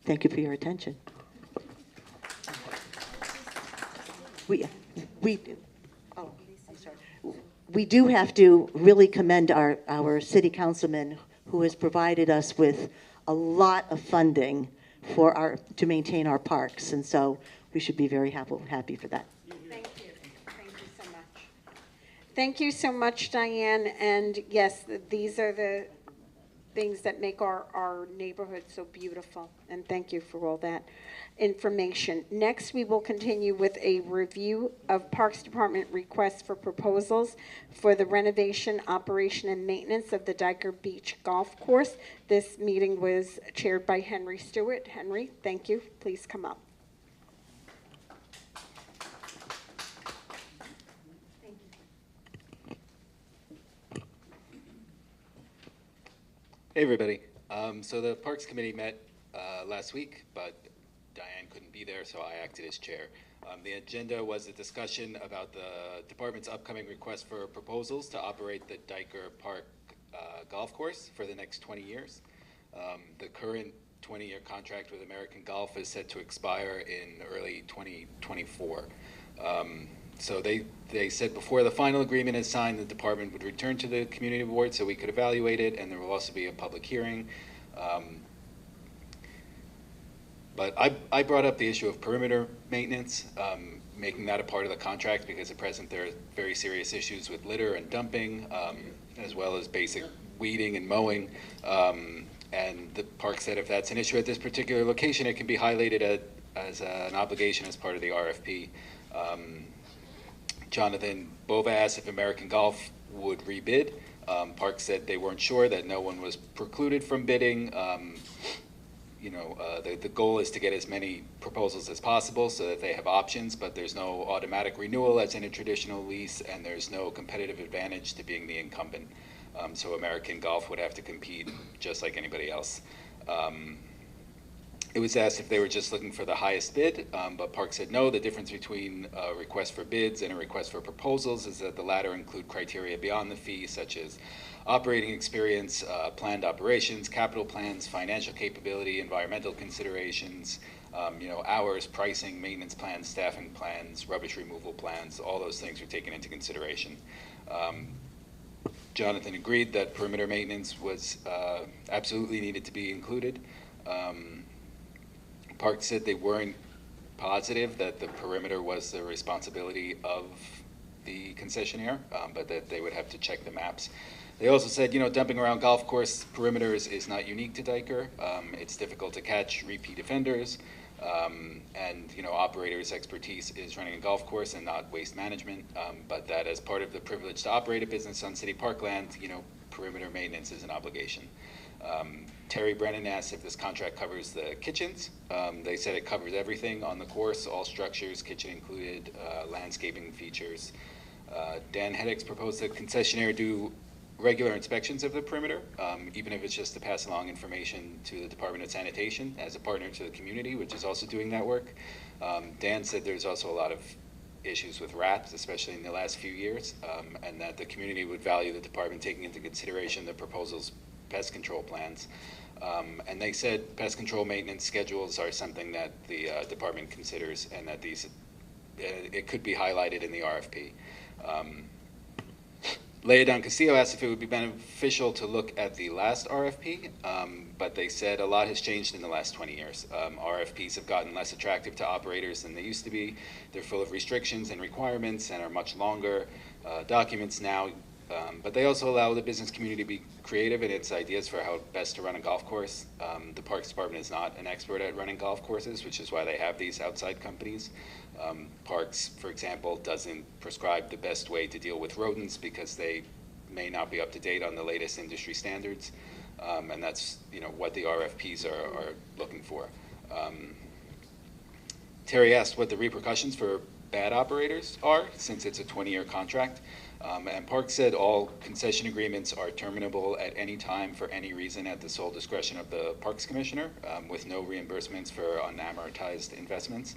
Thank you for your attention. We do have to really commend our city councilman who has provided us with a lot of funding to maintain our parks, and so we should be very happy for that. Thank you. Thank you so much. Thank you so much, Diane. And yes, these are the things that make our neighborhood so beautiful. And thank you for all that information. Next, we will continue with a review of Parks Department requests for proposals for the renovation, operation, and maintenance of the Dyker Beach Golf Course. This meeting was chaired by Henry Stewart. Henry, thank you. Please come up. Hey everybody. So the Parks Committee met last week, but Diane couldn't be there, so I acted as chair. The agenda was a discussion about the department's upcoming request for proposals to operate the Dyker Park golf course for the next 20 years. The current 20-year contract with American Golf is set to expire in early 2024. So they said before the final agreement is signed, the department would return to the community board so we could evaluate it, and there will also be a public hearing. But I brought up the issue of perimeter maintenance, making that a part of the contract, because at present there are very serious issues with litter and dumping, as well as basic weeding and mowing. And the park said if that's an issue at this particular location, it can be highlighted as an obligation as part of the RFP. Jonathan Bova asked if American Golf would rebid. Parks said they weren't sure, that no one was precluded from bidding. The goal is to get as many proposals as possible so that they have options, but there's no automatic renewal as in a traditional lease, and there's no competitive advantage to being the incumbent. So American Golf would have to compete just like anybody else. It was asked if they were just looking for the highest bid, but Park said no. The difference between a request for bids and a request for proposals is that the latter include criteria beyond the fee, such as operating experience, planned operations, capital plans, financial capability, environmental considerations, hours, pricing, maintenance plans, staffing plans, rubbish removal plans. All those things were taken into consideration. Jonathan agreed that perimeter maintenance was absolutely needed to be included. Park said they weren't positive that the perimeter was the responsibility of the concessionaire, but that they would have to check the maps. They also said, dumping around golf course perimeters is not unique to Dyker. It's difficult to catch repeat offenders, and operators' expertise is running a golf course and not waste management, but that as part of the privilege to operate a business on city parkland, perimeter maintenance is an obligation. Terry Brennan asked if this contract covers the kitchens. They said it covers everything on the course, all structures, kitchen included, landscaping features. Dan Hedix proposed that concessionaire do regular inspections of the perimeter, even if it's just to pass along information to the Department of Sanitation as a partner to the community, which is also doing that work. Dan said there's also a lot of issues with rats, especially in the last few years, and that the community would value the department taking into consideration the proposal's pest control plans. And they said pest control maintenance schedules are something that the department considers, and that it could be highlighted in the RFP. Leodon Castillo asked if it would be beneficial to look at the last RFP, but they said a lot has changed in the last 20 years. RFPs have gotten less attractive to operators than they used to be. They're full of restrictions and requirements and are much longer documents now. But they also allow the business community to be creative in its ideas for how best to run a golf course. The Parks Department is not an expert at running golf courses, which is why they have these outside companies. Parks, for example, doesn't prescribe the best way to deal with rodents because they may not be up to date on the latest industry standards. And that's what the RFPs are looking for. Terry asked what the repercussions for bad operators are, since it's a 20-year contract. And Park said all concession agreements are terminable at any time for any reason at the sole discretion of the Parks Commissioner, with no reimbursements for unamortized investments,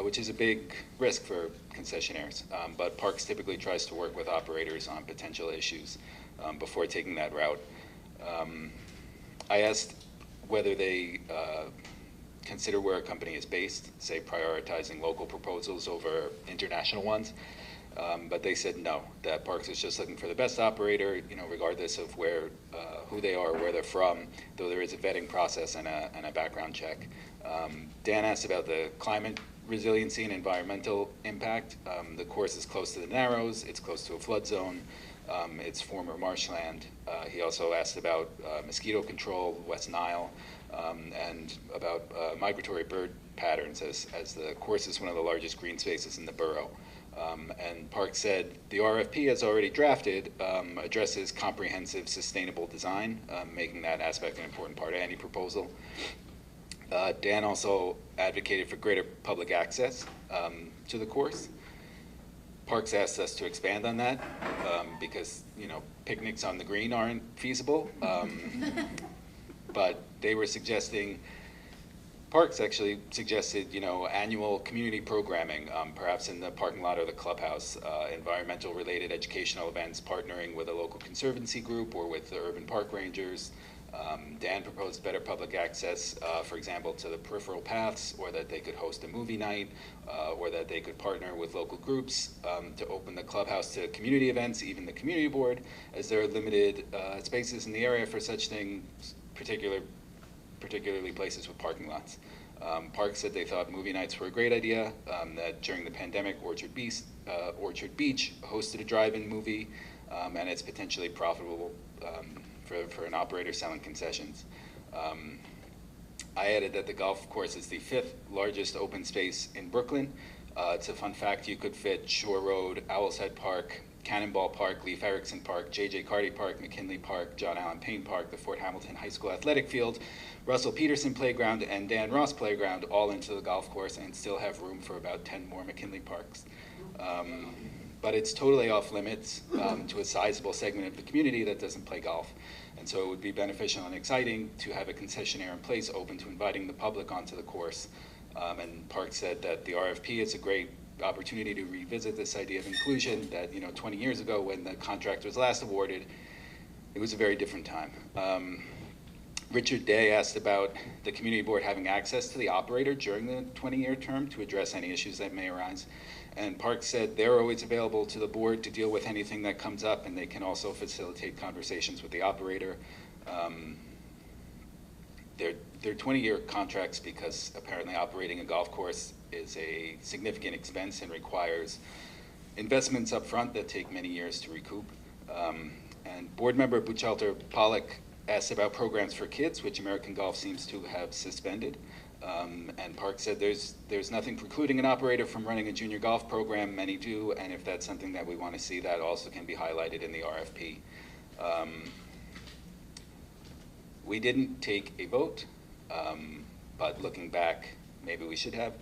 which is a big risk for concessionaires. But Parks typically tries to work with operators on potential issues before taking that route. I asked whether they consider where a company is based, say prioritizing local proposals over international ones. But they said no, that Parks is just looking for the best operator, regardless of who they are, where they're from, though there is a vetting process and a background check. Dan asked about the climate resiliency and environmental impact. The course is close to the Narrows, it's close to a flood zone, it's former marshland. He also asked about mosquito control, West Nile, and about migratory bird patterns, as the course is one of the largest green spaces in the borough. And Park said the RFP as already drafted addresses comprehensive sustainable design, making that aspect an important part of any proposal. Dan also advocated for greater public access to the course. Parks asked us to expand on that because picnics on the green aren't feasible, but they were suggesting. Parks actually suggested, annual community programming, perhaps in the parking lot or the clubhouse, environmental-related educational events, partnering with a local conservancy group or with the urban park rangers. Dan proposed better public access, for example, to the peripheral paths, or that they could host a movie night, or that they could partner with local groups to open the clubhouse to community events, even the community board, as there are limited spaces in the area for such things, particularly places with parking lots. Park said they thought movie nights were a great idea, that during the pandemic, Orchard Beach hosted a drive-in movie, and it's potentially profitable for an operator selling concessions. I added that the golf course is the 5th largest open space in Brooklyn. It's a fun fact, you could fit Shore Road, Owl's Head Park, Cannonball Park, Leif Erikson Park, J.J. Carty Park, McKinley Park, John Allen Payne Park, the Fort Hamilton High School Athletic Field, Russell Peterson Playground, and Dan Ross Playground all into the golf course, and still have room for about 10 more McKinley Parks. But it's totally off limits to a sizable segment of the community that doesn't play golf. And so it would be beneficial and exciting to have a concessionaire in place open to inviting the public onto the course. And Park said that the RFP is a great opportunity to revisit this idea of inclusion that, 20 years ago when the contract was last awarded, it was a very different time. Richard Day asked about the community board having access to the operator during the 20-year term to address any issues that may arise. And Park said they're always available to the board to deal with anything that comes up, and they can also facilitate conversations with the operator. They're 20-year contracts because apparently operating a golf course is a significant expense and requires investments up front that take many years to recoup. And board member Buchalter Pollock asked about programs for kids, which American Golf seems to have suspended. And Park said there's nothing precluding an operator from running a junior golf program. Many do, and if that's something that we want to see, that also can be highlighted in the RFP. We didn't take a vote, but looking back, maybe we should have.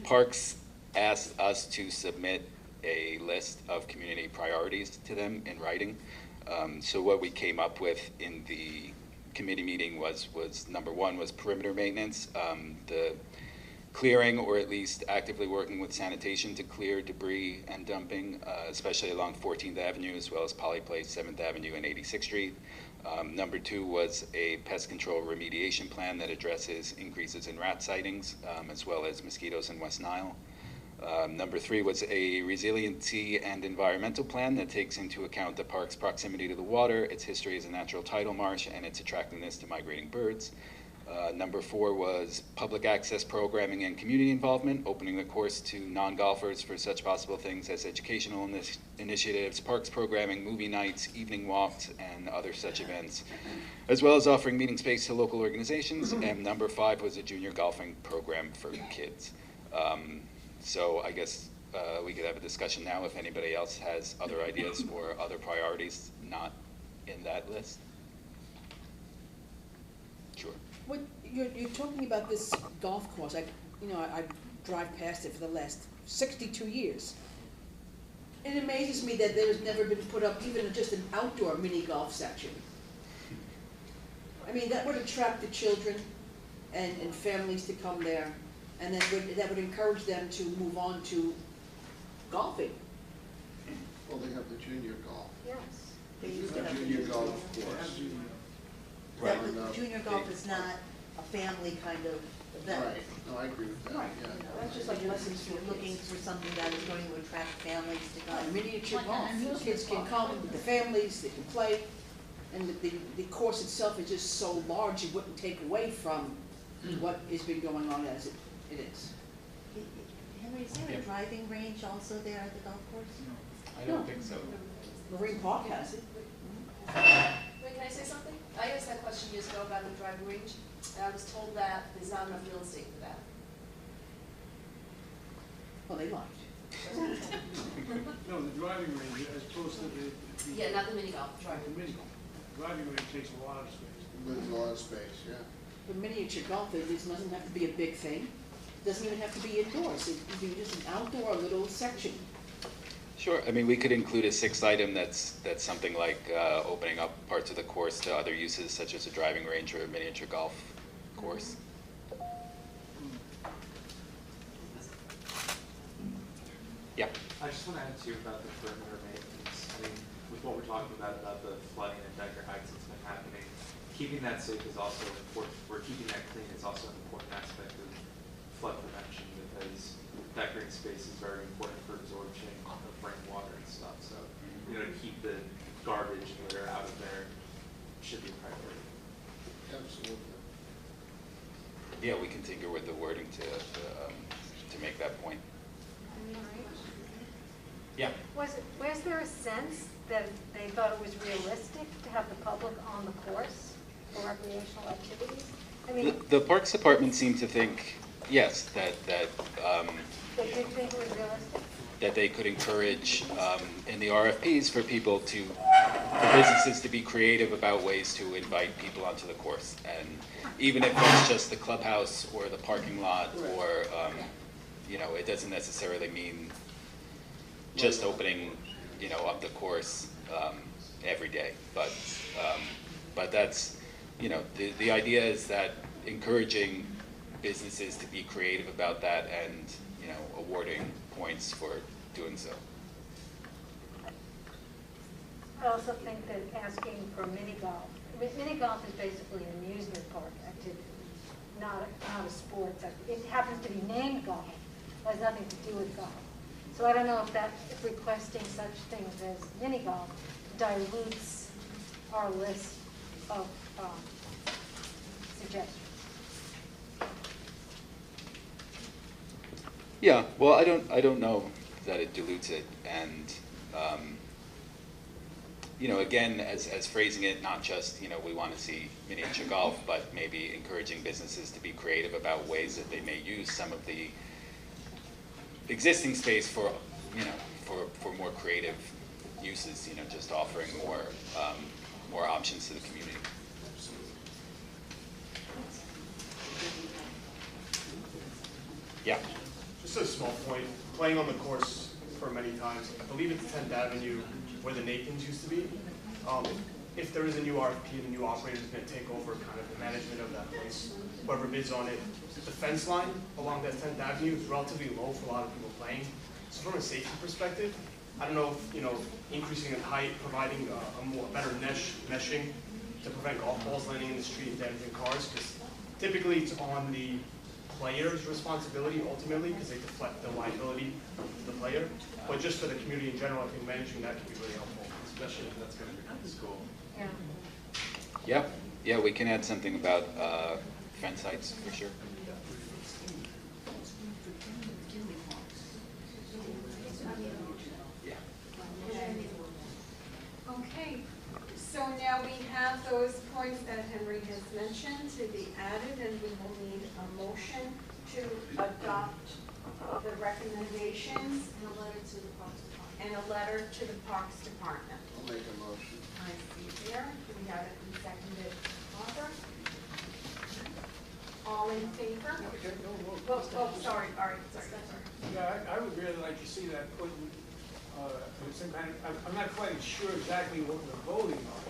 Parks asked us to submit a list of community priorities to them in writing. So what we came up with in the committee meeting was number one was perimeter maintenance, the clearing or at least actively working with sanitation to clear debris and dumping, especially along 14th Avenue as well as Poly Place, 7th Avenue and 86th Street. Number two was a pest control remediation plan that addresses increases in rat sightings as well as mosquitoes in West Nile. Number three was a resiliency and environmental plan that takes into account the park's proximity to the water, its history as a natural tidal marsh, and its attractiveness to migrating birds. Number four was public access programming and community involvement, opening the course to non-golfers for such possible things as educational initiatives, parks programming, movie nights, evening walks, and other such events, as well as offering meeting space to local organizations. And number five was a junior golfing program for kids. So I guess we could have a discussion now if anybody else has other ideas or other priorities not in that list. Sure. What you're talking about this golf course? I drive past it for the last 62 years. It amazes me that there has never been put up even just an outdoor mini golf section. I mean, that would attract the children and families to come there. And then that would encourage them to move on to golfing. Well, they have the junior golf. Yes. They used to have junior golf course. Right. Junior golf is not a family kind of event. Right. No, I agree with that. Right. Yeah. That's just like you're looking for something that is going to attract families to come. Miniature golf. Kids can come with the families, they can play, and the course itself is just so large it wouldn't take away from what has been going on as it is. Henry, is there a driving range also there at the golf course? I don't think so. Marine Park has it. Wait, can I say something? I asked that question years ago about the driving range, and I was told that there's not enough real estate for that. Well, they lied. No, the driving range as opposed to the. Yeah, not the mini golf, driving. The mini golf. Driving range takes a lot of space. There's a lot of space, yeah. For miniature golf, it doesn't have to be a big thing. It doesn't even have to be indoors. It could be just an outdoor little section. Sure. I mean, we could include a sixth item that's something like opening up parts of the course to other uses, such as a driving range or a miniature golf course. Yeah. I just want to add too about the perimeter maintenance. I mean, with what we're talking about the flooding in Dyker Heights that's been happening, keeping that safe is also important. We're keeping that clean is also an important aspect of flood prevention because that green space is very important for absorption of rainwater and stuff. So, to keep the garbage and litter out of there should be a priority. Absolutely. Yeah, we can tinker with the wording to make that point. Yeah. Was there a sense that they thought it was realistic to have the public on the course for recreational activities? I mean, The Parks Department seemed to think, yes, that they did think it was realistic? that they could encourage in the RFPs for businesses to be creative about ways to invite people onto the course. And even if it's just the clubhouse or the parking lot, or, it doesn't necessarily mean just opening, up the course every day. But that's, the idea is that encouraging businesses to be creative about that and, awarding points for doing so. I also think that asking for mini golf, mini golf is basically an amusement park activity, not a sports activity. It happens to be named golf, it has nothing to do with golf. So I don't know if requesting such things as mini golf dilutes our list of suggestions. Yeah, well, I don't know that it dilutes it, and again, as phrasing it, not just we want to see miniature golf, but maybe encouraging businesses to be creative about ways that they may use some of the existing space for more creative uses. Just offering more options to the community. Yeah. Just a small point, playing on the course for many times, I believe it's 10th Avenue where the Nathans used to be. If there is a new RFP and a new operator is going to take over kind of the management of that place, whoever bids on it, the fence line along that 10th Avenue is relatively low for a lot of people playing. So from a safety perspective, I don't know if, increasing in height, providing a better meshing to prevent golf balls landing in the street and damaging cars, because typically it's on the player's responsibility ultimately, because they deflect the liability to the player. But just for the community in general, I think managing that can be really helpful, especially if that's going to become the school. Yeah. Yeah, we can add something about fence heights for sure. Okay, so now we have those points that Henry has mentioned to be added, and we will need a motion to adopt the recommendations And a letter to the Parks Department. and a letter to the Parks Department. I'll make a motion. I see there, we have it seconded, Barbara. All in favor? Okay, no, Sorry. Yeah, I would really like to see that put in some kind of, I'm not quite sure exactly what we're voting on.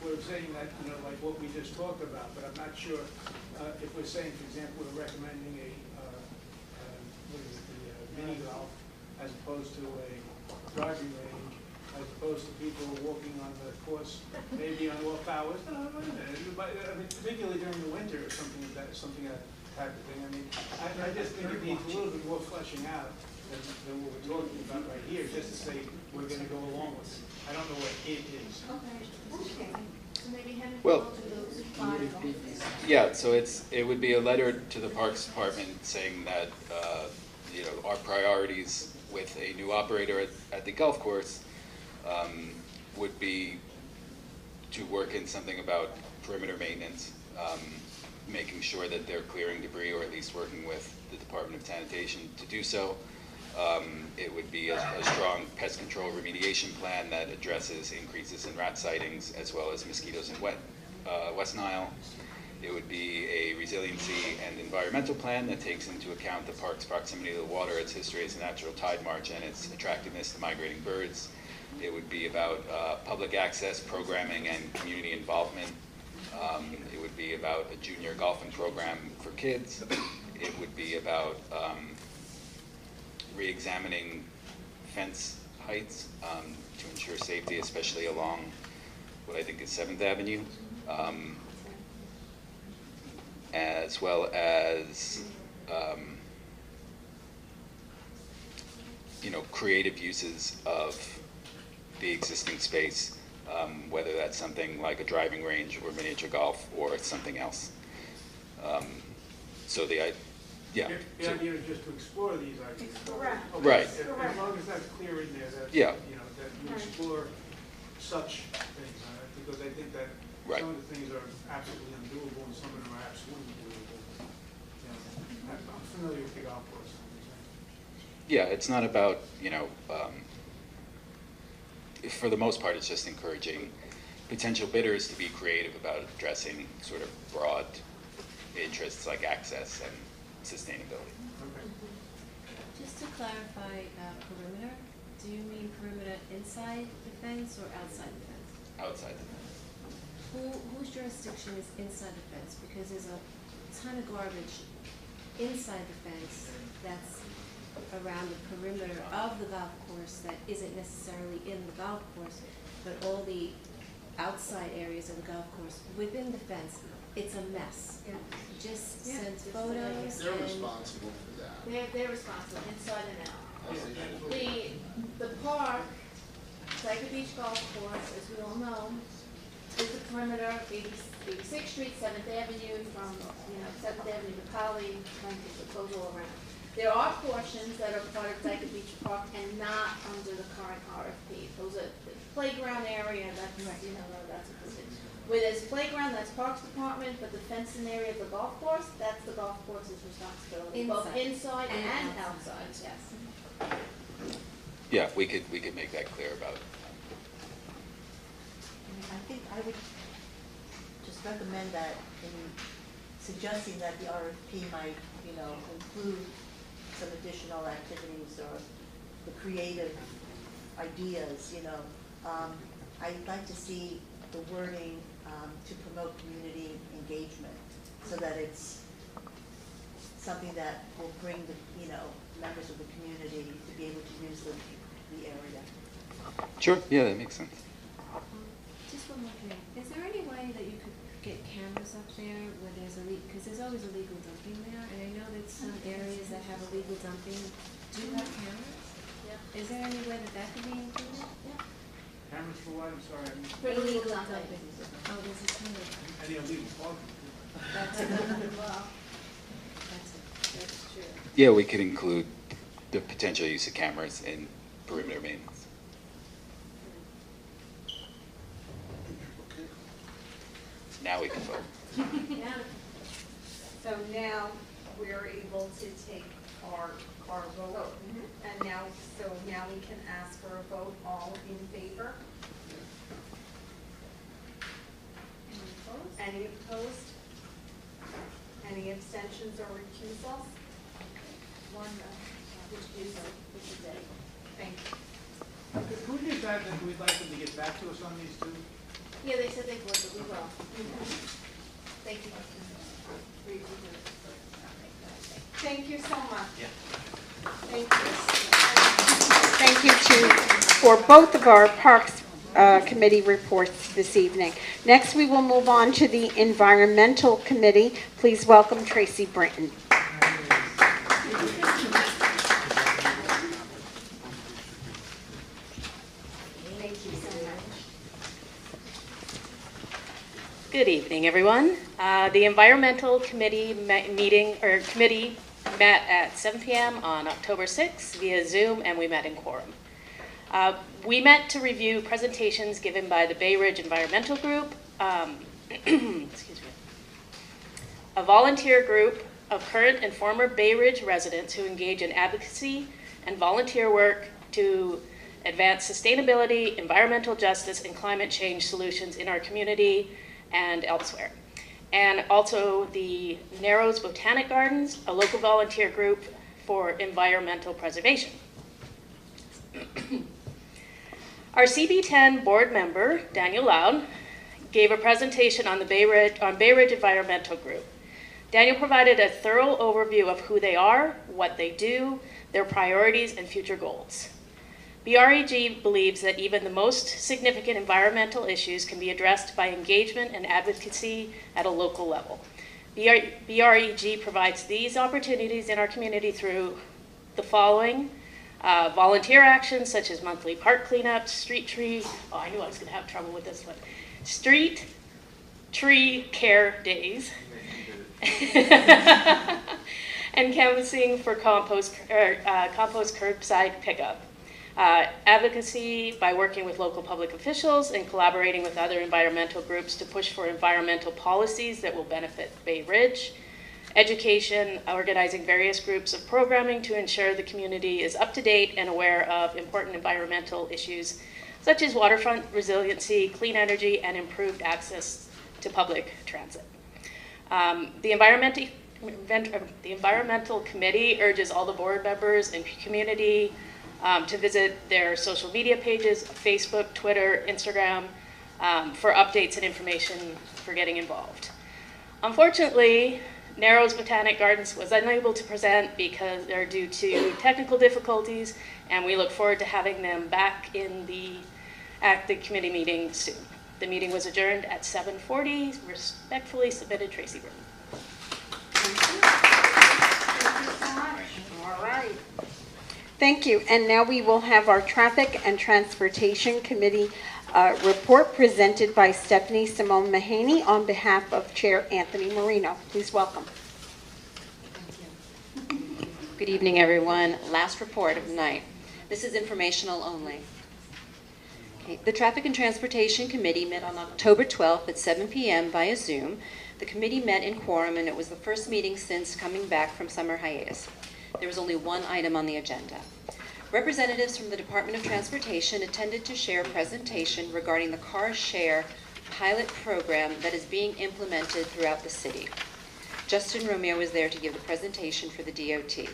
We're saying that, like what we just talked about, but I'm not sure if we're saying, for example, we're recommending the mini golf as opposed to a driving range, as opposed to people walking on the course, maybe on off hours. No, wait a minute. I mean, particularly during the winter or something like that, type of thing. I mean, I just think it needs a little bit more fleshing out than what we're talking about right here, just to say we're going to go along with it. I don't know what it is. Okay. So maybe Henry Well, will do those five. Yeah, so it would be a letter to the Parks Department saying that our priorities with a new operator at the golf course would be to work in something about perimeter maintenance, making sure that they're clearing debris, or at least working with the Department of Sanitation to do so. It would be a strong pest control remediation plan that addresses increases in rat sightings as well as mosquitoes in West Nile. It would be a resiliency and environmental plan that takes into account the park's proximity to the water, its history as a natural tide marsh, and its attractiveness to migrating birds. It would be about public access, programming, and community involvement. It would be about a junior golfing program for kids. It would be about re-examining fence heights to ensure safety, especially along what I think is 7th Avenue, as well as creative uses of the existing space, whether that's something like a driving range or miniature golf or something else. So the idea is just to explore these ideas. Correct. Okay, Right. As long as that's clear in there, that, Yeah. That you explore such things, because I think that Right. some of the things are absolutely undoable and some of them are absolutely doable. I'm familiar with the golf course. Yeah, it's not about, for the most part, it's just encouraging potential bidders to be creative about addressing sort of broad interests like access and sustainability. Just to clarify, perimeter, do you mean perimeter inside the fence or outside the fence? Outside the fence. Whose jurisdiction is inside the fence? Because there's a ton of garbage inside the fence that's around the perimeter of the golf course that isn't necessarily in the golf course, but all the outside areas of the golf course within the fence, it's a mess. Just send photos. They're responsible for that. They're responsible, inside and out. The park, Dyker Beach Golf Course, as we all know, is the perimeter, 86th Street, 7th Avenue, from 7th Avenue to Colony, it goes all around. There are portions that are part of Dyker Beach Park and not under the current RFP. Those are the playground area, that's that's what this is. Where there's playground, that's Parks Department, but the fencing area of the golf course, that's the golf course's responsibility, both inside and outside, yes. Yeah, we could make that clear about. I think I would just recommend that in suggesting that the RFP might, include some additional activities or the creative ideas, I'd like to see the wording to promote community engagement so that it's something that will bring the, members of the community to be able to use the area. Sure, yeah, that makes sense. Just one more thing. Is there any way that you could get cameras up there where there's because there's always illegal dumping there, and I know that some areas that have illegal dumping do have cameras? Yeah. Is there any way that could be included? Yeah. Cameras for what? I'm sorry. For illegal dumping. Oh, there's a camera. Any illegal parking. That's it. Well, that's true. Yeah, we could include the potential use of cameras in perimeter maintenance. Now we can vote. So now we're able to take our vote. And now we can ask for a vote, all in favor? Any opposed? Any abstentions or recusals? One recusal, which is it. Thank you. Who did that we'd like them to get back to us on these two? Yeah, they said they would, but we will. Thank you. Thank you so much. Yeah. Thank you for both of our Parks Committee reports this evening. Next, we will move on to the Environmental Committee. Please welcome Tracy Brinton. Good evening, everyone. The Environmental Committee committee met at 7 p.m. on October 6th via Zoom, and we met in quorum. We met to review presentations given by the Bay Ridge Environmental Group, excuse me, a volunteer group of current and former Bay Ridge residents who engage in advocacy and volunteer work to advance sustainability, environmental justice, and climate change solutions in our community and elsewhere. And also the Narrows Botanic Gardens, a local volunteer group for environmental preservation. Our CB10 board member, Daniel Lowe, gave a presentation on Bay Ridge Environmental Group. Daniel provided a thorough overview of who they are, what they do, their priorities, and future goals. BREG believes that even the most significant environmental issues can be addressed by engagement and advocacy at a local level. BREG provides these opportunities in our community through the following: volunteer actions such as monthly park cleanups, street tree care days, and canvassing for compost curbside pickup. Advocacy by working with local public officials and collaborating with other environmental groups to push for environmental policies that will benefit Bay Ridge, education, organizing various groups of programming to ensure the community is up to date and aware of important environmental issues such as waterfront resiliency, clean energy, and improved access to public transit. The Environmental Committee urges all the board members and community to visit their social media pages, Facebook, Twitter, Instagram, for updates and information for getting involved. Unfortunately, Narrows Botanic Gardens was unable to present because they're due to technical difficulties, and we look forward to having them back at the committee meeting soon. The meeting was adjourned at 7:40. Respectfully submitted, Tracy Britton. All right. Thank you. And now we will have our Traffic and Transportation Committee report presented by Stephanie Simone Mahaney on behalf of Chair Anthony Marino. Please welcome. Good evening, everyone. Last report of the night. This is informational only. Okay. The Traffic and Transportation Committee met on October 12th at 7 p.m. via Zoom. The committee met in quorum, and it was the first meeting since coming back from summer hiatus. There was only one item on the agenda. Representatives from the Department of Transportation attended to share a presentation regarding the Car Share pilot program that is being implemented throughout the city. Justin Romeo was there to give the presentation for the DOT.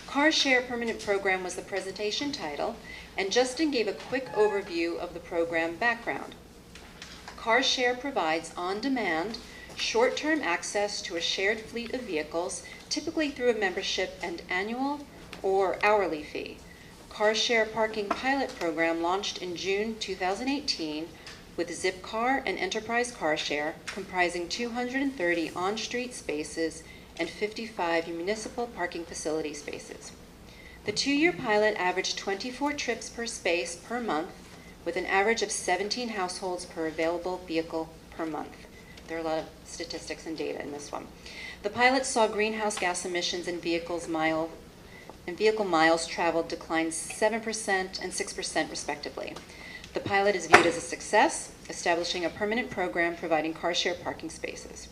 Car Share Permanent Program was the presentation title, and Justin gave a quick overview of the program background. Car Share provides on-demand, short-term access to a shared fleet of vehicles, typically through a membership and annual or hourly fee. Car Share Parking Pilot Program launched in June 2018 with Zipcar and Enterprise Car Share, comprising 230 on-street spaces and 55 municipal parking facility spaces. The 2-year pilot averaged 24 trips per space per month, with an average of 17 households per available vehicle per month. There are a lot of statistics and data in this one. The pilot saw greenhouse gas emissions and vehicle miles traveled decline 7% and 6% respectively. The pilot is viewed as a success, establishing a permanent program providing car share parking spaces.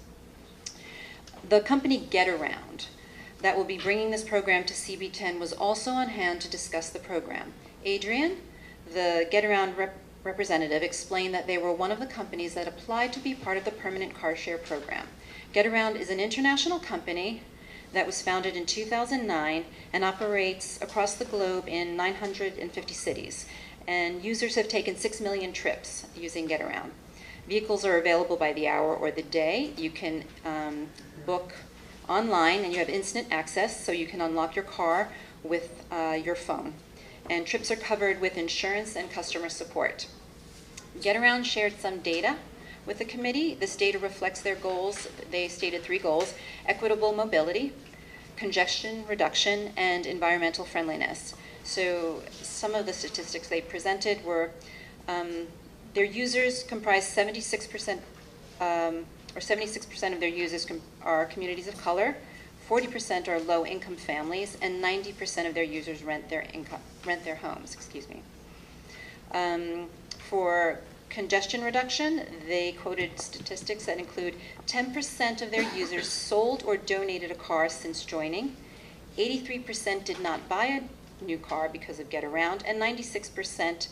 The company Getaround that will be bringing this program to CB10 was also on hand to discuss the program. Adrian, the Getaround representative, explained that they were one of the companies that applied to be part of the permanent car share program. Getaround is an international company that was founded in 2009 and operates across the globe in 950 cities. And users have taken 6 million trips using Getaround. Vehicles are available by the hour or the day. You can book online, and you have instant access, so you can unlock your car with your phone. And trips are covered with insurance and customer support. Getaround shared some data with the committee. This data reflects their goals. They stated 3 goals: equitable mobility, congestion reduction, and environmental friendliness. So some of the statistics they presented were their users comprise 76%, or 76% of their users are communities of color, 40% are low-income families, and 90% of their users rent their homes. Excuse me. For congestion reduction, they quoted statistics that include 10% of their users sold or donated a car since joining, 83% did not buy a new car because of Getaround, and 96%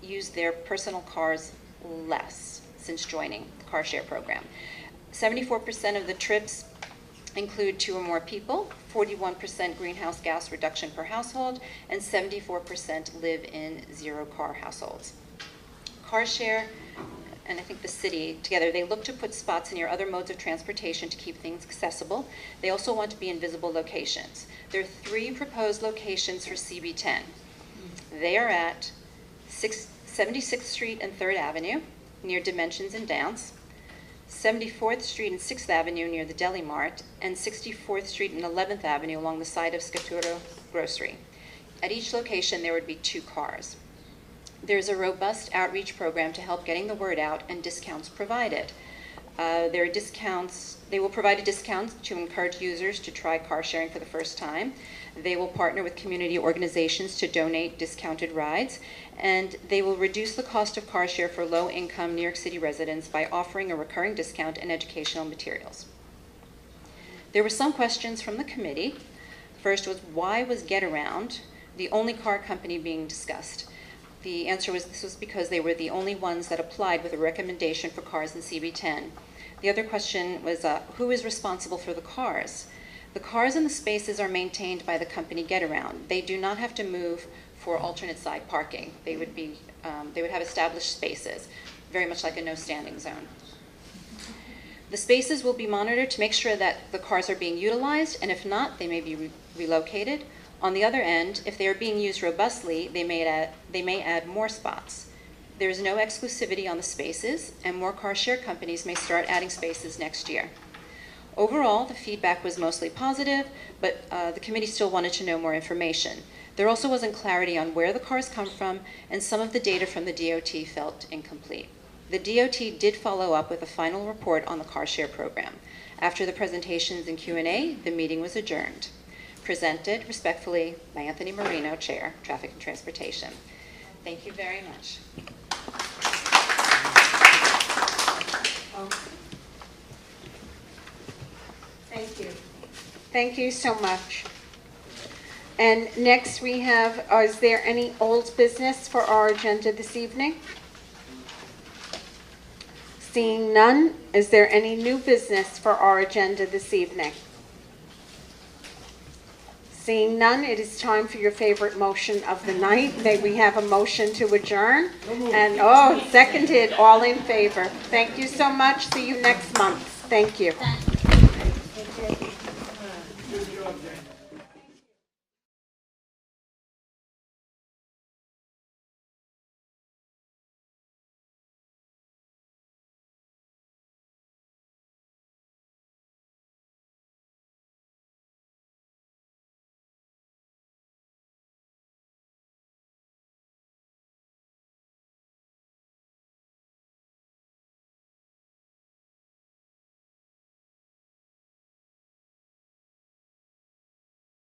used their personal cars less since joining the car share program. 74% of the trips include 2 or more people, 41% greenhouse gas reduction per household, and 74% live in zero-car households. Car share, and I think the city together, they look to put spots near other modes of transportation to keep things accessible. They also want to be in visible locations. There are 3 proposed locations for CB10. They are at 76th Street and 3rd Avenue, near Dimensions and Dance, 74th Street and 6th Avenue near the Deli Mart, and 64th Street and 11th Avenue along the side of Scaturo Grocery. At each location, there would be 2 cars. There's a robust outreach program to help getting the word out and discounts provided. There are discounts. They will provide a discount to encourage users to try car sharing for the first time. They will partner with community organizations to donate discounted rides, and they will reduce the cost of car share for low-income New York City residents by offering a recurring discount in educational materials. There were some questions from the committee. First was, why was Getaround the only car company being discussed? The answer was this was because they were the only ones that applied with a recommendation for cars in CB10. The other question was, who is responsible for the cars? The cars and the spaces are maintained by the company Getaround. They do not have to move for alternate side parking. They would have established spaces, very much like a no standing zone. The spaces will be monitored to make sure that the cars are being utilized, and if not, they may be relocated. On the other end, if they are being used robustly, they may add more spots. There is no exclusivity on the spaces, and more car share companies may start adding spaces next year. Overall, the feedback was mostly positive, but the committee still wanted to know more information. There also wasn't clarity on where the cars come from, and some of the data from the DOT felt incomplete. The DOT did follow up with a final report on the car share program. After the presentations and Q&A, the meeting was adjourned. Presented respectfully by Anthony Marino, Chair, Traffic and Transportation. Thank you very much. Thank you. Thank you so much. And next we have, is there any old business for our agenda this evening? Seeing none, is there any new business for our agenda this evening? Seeing none, it is time for your favorite motion of the night. May we have a motion to adjourn? And seconded, all in favor. Thank you so much. See you next month. Thank you. Thank you.